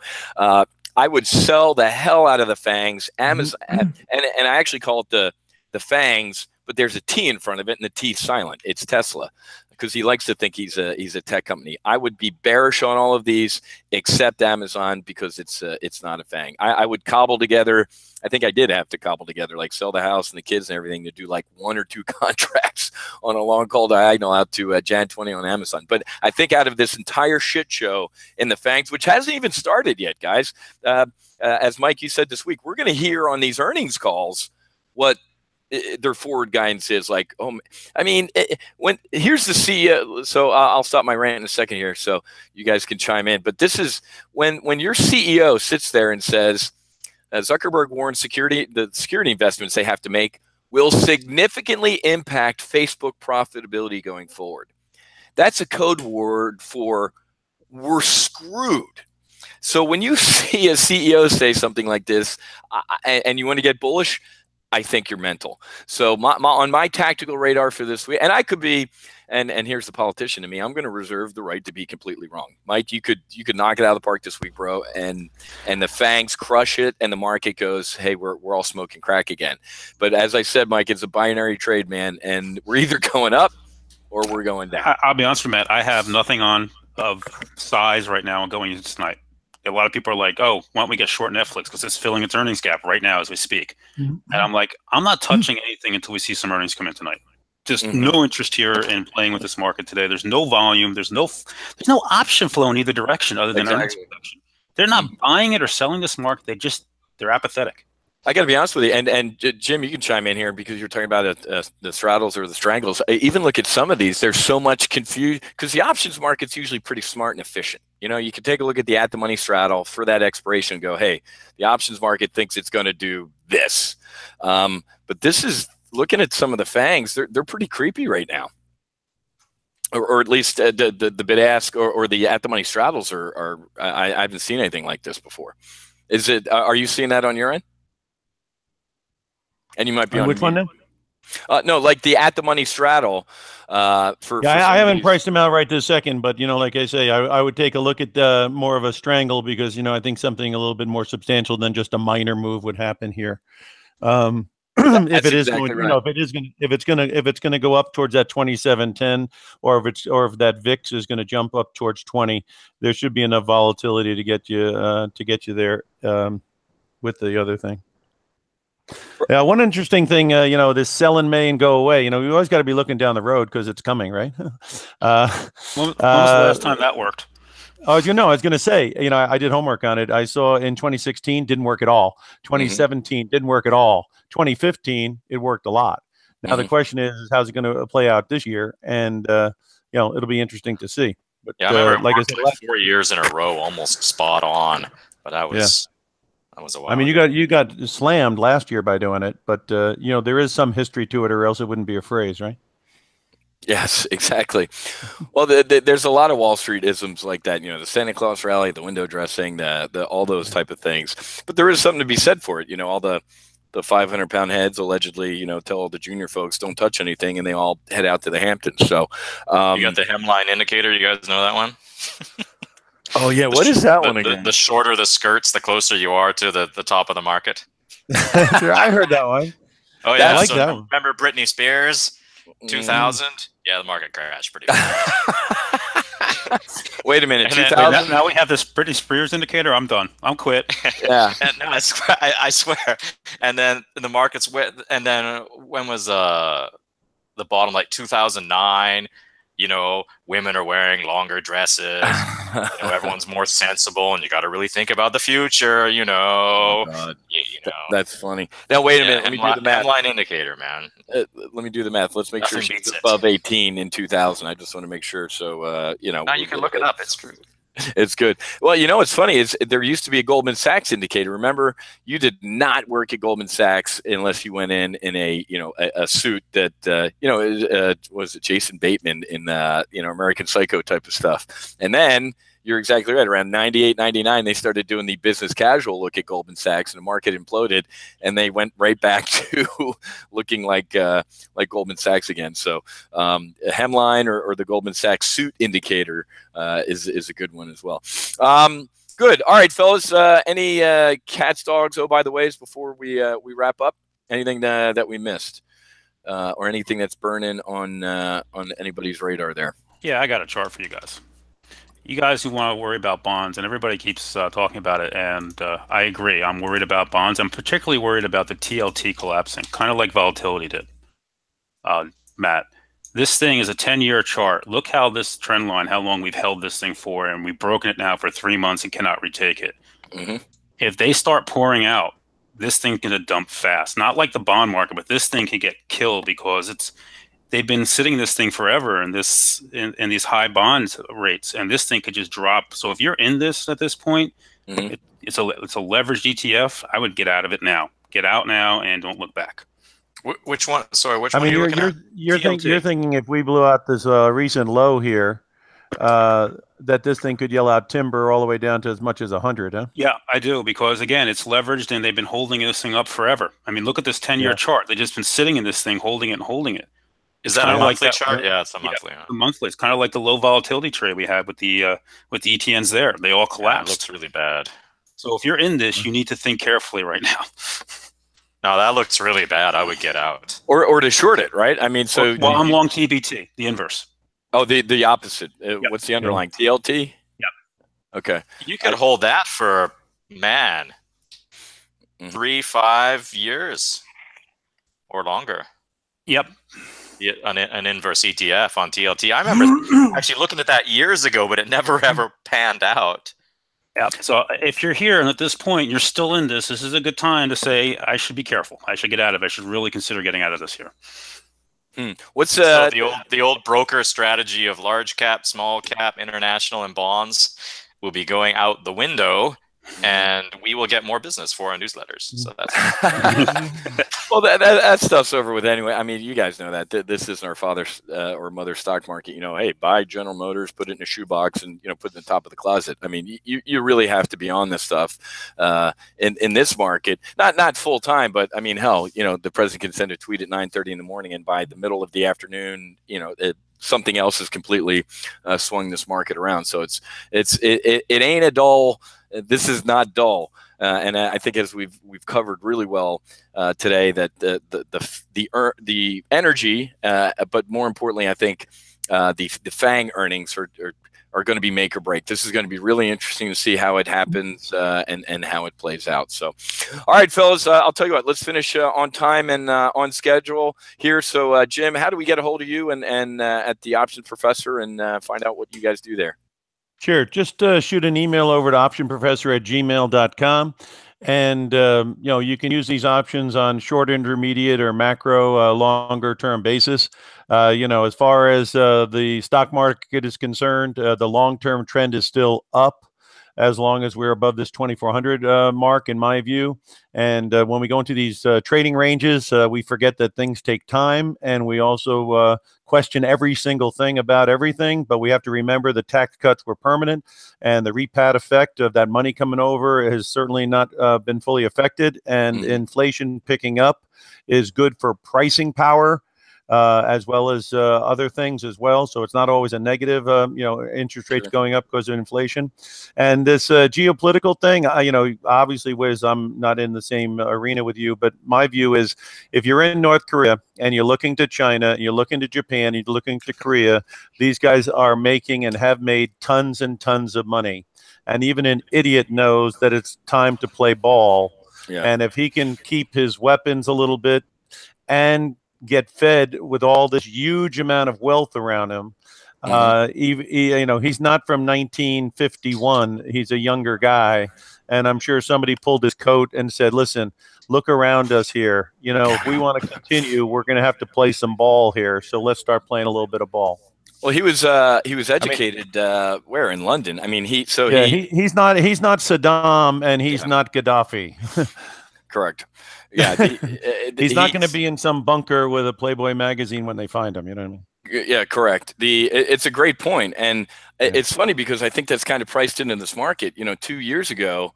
[SPEAKER 2] I would sell the hell out of the fangs. Amazon, and I actually call it the fangs, but there's a T in front of it, and the T's silent. It's Tesla, because he likes to think he's a tech company. I would be bearish on all of these except Amazon, because it's not a fang. I would cobble together. I think I did have to cobble together, like sell the house and the kids and everything, to do like 1 or 2 contracts on a long call diagonal out to Jan 20 on Amazon. But I think out of this entire shit show in the fangs, which hasn't even started yet, guys, as Mike, you said this week, we're going to hear on these earnings calls what their forward guidance is like. I mean, here's the CEO. So I'll stop my rant in a second here, so you guys can chime in. But this is when your CEO sits there and says, Zuckerberg warns the security investments they have to make will significantly impact Facebook profitability going forward. That's a code word for we're screwed. So when you see a CEO say something like this, and you want to get bullish, I think you're mental. So on my tactical radar for this week, and I could be, and here's the politician in me, I'm going to reserve the right to be completely wrong. Mike, you could knock it out of the park this week, bro, and the fangs crush it, and the market goes, hey, we're all smoking crack again. But as I said, Mike, it's a binary trade, man, and we're either going up or we're going down.
[SPEAKER 5] I'll be honest with you, Matt. I have nothing on of size right now going into tonight. A lot of people are like, oh, why don't we get short Netflix because it's filling its earnings gap right now as we speak. And I'm like, I'm not touching anything until we see some earnings come in tonight. Just no interest here in playing with this market today. There's no volume. There's no option flow in either direction other than earnings production. They're not buying it or selling this market. They're apathetic.
[SPEAKER 2] I got to be honest with you, and Jim, you can chime in here because you're talking about the straddles or the strangles. I even look at some of these. There's so much confusion because the options market's usually pretty smart and efficient. You can take a look at the at-the-money straddle for that expiration and go, hey, the options market thinks it's going to do this. But this is, looking at some of the fangs, they're pretty creepy right now. Or at least the bid-ask or the at-the-money straddles I haven't seen anything like this before. Are you seeing that on your end? And you might be on
[SPEAKER 3] which one now?
[SPEAKER 2] No, like the at-the-money straddle. I
[SPEAKER 3] haven't priced them out right this second, but like I say, I would take a look at more of a strangle because I think something a little bit more substantial than just a minor move would happen here. If it's going to go up towards that 27.10, or if that VIX is going to jump up towards 20, there should be enough volatility to get you there with the other thing. Yeah, one interesting thing, this sell in May and go away. We always got to be looking down the road because it's coming, right? When
[SPEAKER 5] was the last time that worked?
[SPEAKER 3] I was going to say, I did homework on it. I saw in 2016 didn't work at all. 2017 didn't work at all. 2015 it worked a lot. Now the question is how's it going to play out this year? And it'll be interesting to see. But
[SPEAKER 4] yeah, I remember like I said, 4 years in a row, almost spot on. But that was. That was a while.
[SPEAKER 3] I mean, you got slammed last year by doing it, but there is some history to it, or else it wouldn't be a phrase, right?
[SPEAKER 2] Yes, exactly. Well, there's a lot of Wall Street isms like that. The Santa Claus rally, the window dressing, all those type of things. But there is something to be said for it. All the 500-pound heads allegedly, tell all the junior folks don't touch anything, and they all head out to the Hamptons. So
[SPEAKER 4] you got the hemline indicator. You guys know that one?
[SPEAKER 2] Oh yeah, what is that one again?
[SPEAKER 4] The shorter the skirts, the closer you are to the top of the market.
[SPEAKER 3] I heard that one.
[SPEAKER 4] Oh yeah,
[SPEAKER 3] I like
[SPEAKER 4] so
[SPEAKER 3] that one.
[SPEAKER 4] remember Britney Spears, 2000? Yeah, the market crashed pretty bad.
[SPEAKER 2] Wait a minute,
[SPEAKER 4] And then-
[SPEAKER 2] 2000.
[SPEAKER 5] Now we have this Britney Spears indicator. I'm done. I'm quit.
[SPEAKER 2] Yeah.
[SPEAKER 4] And no, I swear. And then the markets went. And then when was the bottom, like 2009? You know, women are wearing longer dresses. Everyone's more sensible, and you got to really think about the future. You know,
[SPEAKER 2] Oh, God.
[SPEAKER 4] you know.
[SPEAKER 2] That's funny. Now wait a minute. Let me do the math.
[SPEAKER 4] Hemline indicator, man.
[SPEAKER 2] Let me do the math. Let's make
[SPEAKER 4] Nothing
[SPEAKER 2] sure
[SPEAKER 4] beats
[SPEAKER 2] she's
[SPEAKER 4] it.
[SPEAKER 2] above 18 in 2000. I just want to make sure. So
[SPEAKER 4] Now you can look it up. It's true.
[SPEAKER 2] It's good. Well, you know what's funny is there used to be a Goldman Sachs indicator. Remember, you did not work at Goldman Sachs unless you went in a a suit that was it Jason Bateman in American Psycho type of stuff. And then you're exactly right. Around 98, 99, they started doing the business casual look at Goldman Sachs, and the market imploded, and they went right back to looking like Goldman Sachs again. So a hemline or the Goldman Sachs suit indicator is a good one as well. Good. All right, fellas. Any cats, dogs, oh by the ways before we wrap up? Anything that we missed, or anything that's burning on anybody's radar there?
[SPEAKER 5] Yeah, I got a chart for you guys. You guys who want to worry about bonds, and everybody keeps talking about it, and I agree. I'm worried about bonds. I'm particularly worried about the TLT collapsing, kind of like volatility did. Matt, this thing is a 10-year chart. Look how this trend line, how long we've held this thing for, and we've broken it now for 3 months and cannot retake it.
[SPEAKER 2] Mm-hmm.
[SPEAKER 5] If they start pouring out, this thing's going to dump fast. Not like the bond market, but this thing can get killed because they've been sitting in this thing forever in these high bond rates, and this thing could just drop. So if you're in this at this point,
[SPEAKER 2] Mm-hmm.
[SPEAKER 5] it's a leveraged ETF. I would get out of it now. Get out now and don't look back.
[SPEAKER 4] Which one? Sorry, which
[SPEAKER 3] I
[SPEAKER 4] one?
[SPEAKER 3] mean,
[SPEAKER 4] are you
[SPEAKER 3] you're
[SPEAKER 5] TLT.
[SPEAKER 3] thinking if we blew out this recent low here, that this thing could yell out timber all the way down to as much as 100, huh?
[SPEAKER 5] Yeah, I do, because again, it's leveraged and they've been holding this thing up forever. I mean, look at this 10-year chart. They've just been sitting in this thing, holding it and holding it.
[SPEAKER 4] Is that a monthly chart? Yeah, it's a monthly.
[SPEAKER 5] Yeah, monthly. It's kind of like the low volatility trade we had with the ETNs there. They all collapsed.
[SPEAKER 4] It looks really bad.
[SPEAKER 5] So if you're in this, you need to think carefully right now.
[SPEAKER 4] No, that looks really bad. I would get out.
[SPEAKER 2] Or to short it, right? I mean, so
[SPEAKER 5] well, I'm long TBT, the inverse.
[SPEAKER 2] Oh, the opposite. What's the underlying TLT?
[SPEAKER 5] Yeah.
[SPEAKER 2] Okay.
[SPEAKER 4] You could hold that for 3-5 years or longer.
[SPEAKER 5] Yep.
[SPEAKER 4] An inverse ETF on TLT. I remember actually looking at that years ago, but it never ever panned out.
[SPEAKER 5] Yeah. So if you're here and at this point you're still in this is a good time to say I should be careful. I should get out of it. I should really consider getting out of this here.
[SPEAKER 2] What's
[SPEAKER 4] so the old broker strategy of large cap, small cap, international, and bonds will be going out the window, and we will get more business for our newsletters. So that's
[SPEAKER 2] well, that stuff's over with anyway. I mean, you guys know that this isn't our father's or mother's stock market. Hey, buy General Motors, put it in a shoebox, and put it in the top of the closet. I mean, you really have to be on this stuff in this market. Not full time, but I mean, hell, the president can send a tweet at 9:30 in the morning, and by the middle of the afternoon, something else has completely swung this market around. So it ain't a dull. This is not dull, and I think as we've covered really well today, that the energy, but more importantly, I think the FANG earnings are going to be make or break. This is going to be really interesting to see how it happens and how it plays out. So, all right, fellas, I'll tell you what. Let's finish on time and on schedule here. So, Jim, how do we get a hold of you and at the Option Professor and find out what you guys do there?
[SPEAKER 3] Sure. Just shoot an email over to optionprofessor@gmail.com. And, you can use these options on short, intermediate, or macro longer term basis. As far as the stock market is concerned, the long-term trend is still up as long as we're above this 2,400 mark, in my view. And when we go into these trading ranges, we forget that things take time, and we also question every single thing about everything. But we have to remember the tax cuts were permanent, and the repat effect of that money coming over has certainly not been fully affected. And inflation picking up is good for pricing power. as well as other things as well. So it's not always a negative, interest rates going up because of inflation. And this geopolitical thing, obviously, Whiz, I'm not in the same arena with you, but my view is if you're in North Korea and you're looking to China, you're looking to Japan, you're looking to Korea, these guys are making and have made tons and tons of money. And even an idiot knows that it's time to play ball.
[SPEAKER 2] Yeah.
[SPEAKER 3] And if he can keep his weapons a little bit and get fed with all this huge amount of wealth around him, he's not from 1951. He's a younger guy. And I'm sure somebody pulled his coat and said, listen, look around us here. If we want to continue, we're going to have to play some ball here. So let's start playing a little bit of ball.
[SPEAKER 2] Well, he was educated where in London? I mean, he's not Saddam and he's not Gaddafi. Correct. Yeah,
[SPEAKER 3] he's not going to be in some bunker with a Playboy magazine when they find him. You know what I mean?
[SPEAKER 2] Yeah, correct. It's a great point, and it's funny because I think that's kind of priced into this market. 2 years ago,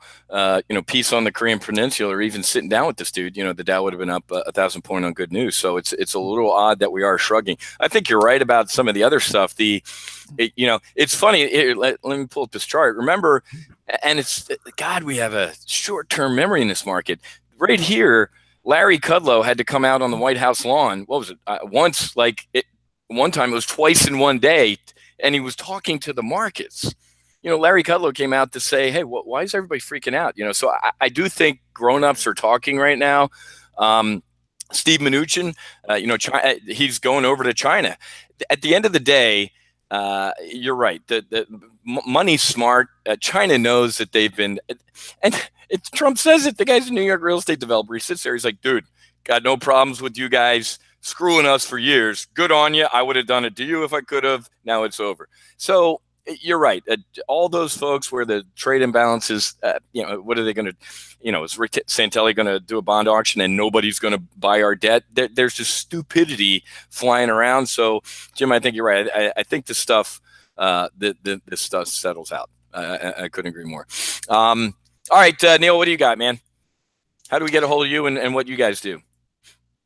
[SPEAKER 2] peace on the Korean Peninsula, or even sitting down with this dude, the Dow would have been up 1,000 point on good news. So it's a little odd that we are shrugging. I think you're right about some of the other stuff. It's funny. Let me pull up this chart. Remember, and we have a short-term memory in this market. Right here, Larry Kudlow had to come out on the White House lawn. What was it? One time it was twice in one day, and he was talking to the markets. Larry Kudlow came out to say, hey, why is everybody freaking out? So I do think grown-ups are talking right now. Steve Mnuchin, he's going over to China. At the end of the day, you're right. The money's smart. China knows that they've been, and Trump says it. The guy's a New York real estate developer. He sits there. He's like, dude, got no problems with you guys screwing us for years. Good on you. I would have done it to you if I could have. Now it's over. So you're right. All those folks where the trade imbalance is, what are they going to, is Rick Santelli going to do a bond auction and nobody's going to buy our debt? There's just stupidity flying around. So, Jim, I think you're right. I think this stuff, this stuff settles out. I couldn't agree more. All right, Neil, what do you got, man? How do we get a hold of you and what you guys do?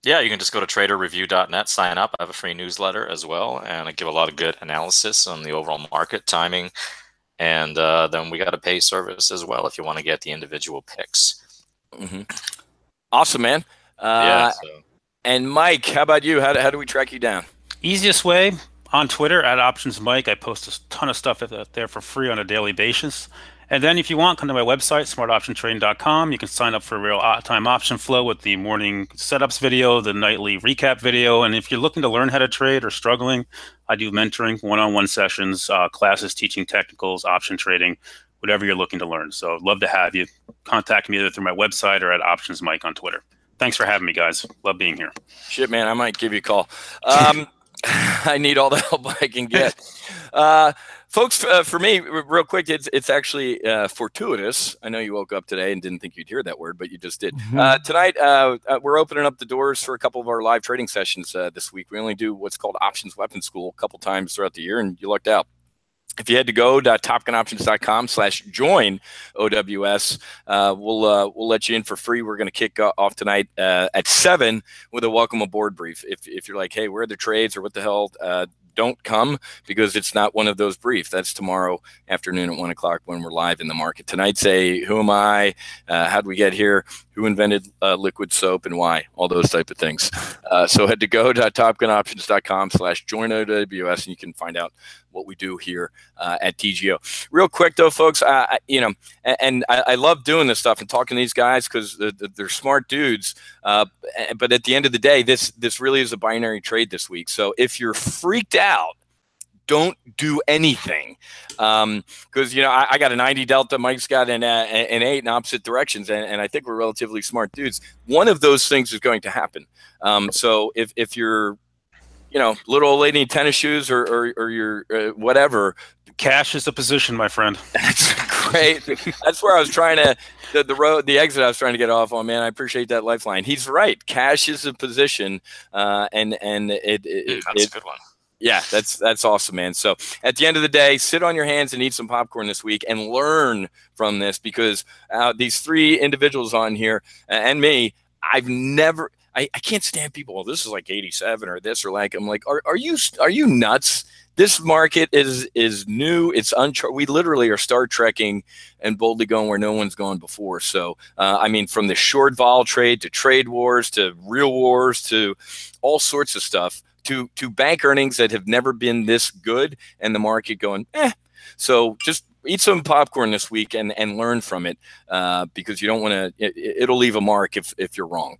[SPEAKER 4] Yeah, you can just go to traderreview.net, sign up. I have a free newsletter as well, and I give a lot of good analysis on the overall market timing. And then we got a pay service as well if you want to get the individual picks.
[SPEAKER 2] Awesome, man. And Mike, how about you? How do we track you down?
[SPEAKER 5] Easiest way, on Twitter, @OptionsMike. I post a ton of stuff out there for free on a daily basis. And then if you want, come to my website, smartoptiontrading.com. You can sign up for real-time option flow with the morning setups video, the nightly recap video. And if you're looking to learn how to trade or struggling, I do mentoring, one-on-one sessions, classes teaching technicals, option trading, whatever you're looking to learn. So I'd love to have you. Contact me either through my website or @OptionsMike on Twitter. Thanks for having me, guys. Love being here.
[SPEAKER 2] Shit, man, I might give you a call. I need all the help I can get. Folks, for me, real quick, it's actually fortuitous. I know you woke up today and didn't think you'd hear that word, but you just did. Tonight, we're opening up the doors for a couple of our live trading sessions this week. We only do what's called Options Weapons School a couple times throughout the year, and you lucked out. If you head to go.topgunoptions.com/join OWS, we'll let you in for free. We're going to kick off tonight at 7 with a welcome aboard brief. If you're like, hey, where are the trades or what the hell? Don't come because it's not one of those briefs. That's tomorrow afternoon at 1 o'clock when we're live in the market. Tonight, say, who am I? How did we get here? Who invented liquid soap and why? All those type of things. So head to go.topgunoptions.com/join OWS and you can find out what we do here at TGO. Real quick though, folks, I love doing this stuff and talking to these guys because they're smart dudes. But at the end of the day, this really is a binary trade this week. So if you're freaked out, don't do anything because I got a 90 delta, Mike's got an 8 in opposite directions, and I think we're relatively smart dudes. One of those things is going to happen. So if you're little old lady in tennis shoes or you're whatever,
[SPEAKER 5] cash is the position, my friend.
[SPEAKER 2] That's great. That's where I was trying to the exit I was trying to get off on, man. I appreciate that lifeline. He's right. Cash is a position, and that's
[SPEAKER 4] a good one.
[SPEAKER 2] Yeah, that's awesome, man. So at the end of the day, sit on your hands and eat some popcorn this week and learn from this because these three individuals on here and me, I can't stand people. Well, this is like 87 or this or like. I'm like, are you nuts? This market is new. It's we literally are Star Trekking and boldly going where no one's gone before. So, I mean, from the short vol trade to trade wars to real wars to all sorts of stuff to bank earnings that have never been this good and the market going, eh. So just eat some popcorn this week and learn from it, because you don't want to. It'll leave a mark if you're wrong.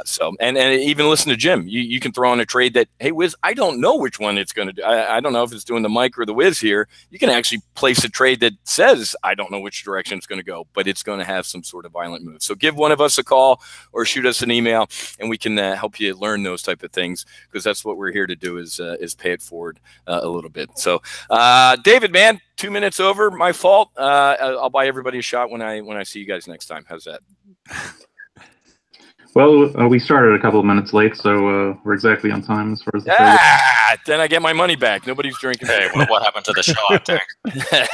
[SPEAKER 2] So and even listen to Jim. You can throw on a trade that, hey, Whiz, I don't know which one it's going to do. I don't know if it's doing the Mike or the Whiz here. You can actually place a trade that says I don't know which direction it's going to go, but it's going to have some sort of violent move. So give one of us a call or shoot us an email, and we can help you learn those type of things, because that's what we're here to do is pay it forward a little bit. So David, man, 2 minutes over, my fault. I'll buy everybody a shot when I see you guys next time. How's that?
[SPEAKER 1] Well, we started a couple of minutes late, so we're exactly on time as far as the trade.
[SPEAKER 2] Then I get my money back. Nobody's drinking.
[SPEAKER 4] Hey, what happened to the shot tank?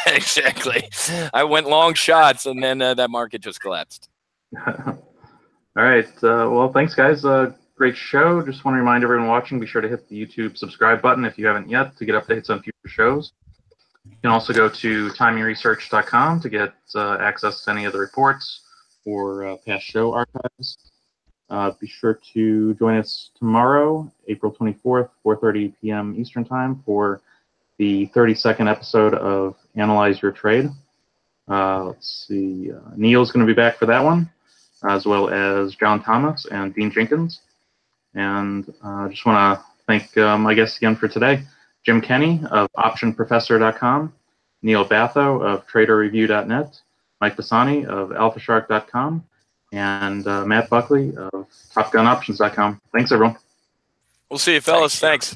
[SPEAKER 2] Exactly. I went long shots, and then that market just collapsed.
[SPEAKER 1] All right. Well, thanks, guys. Great show. Just want to remind everyone watching, be sure to hit the YouTube subscribe button if you haven't yet to get updates on future shows. You can also go to TimingResearch.com to get access to any of the reports or past show archives. Be sure to join us tomorrow, April 24th, 4:30 p.m. Eastern Time, for the 32nd episode of Analyze Your Trade. Let's see. Neil's going to be back for that one, as well as John Thomas and Dean Jenkins. And I just want to thank my guests again for today. Jim Kenney of OptionProfessor.com, Neil Batho of TraderReview.net, Mike Pisani of AlphaShark.com, and Matt Buckley of TopGunOptions.com. Thanks, everyone.
[SPEAKER 2] We'll see you, fellas. Thanks.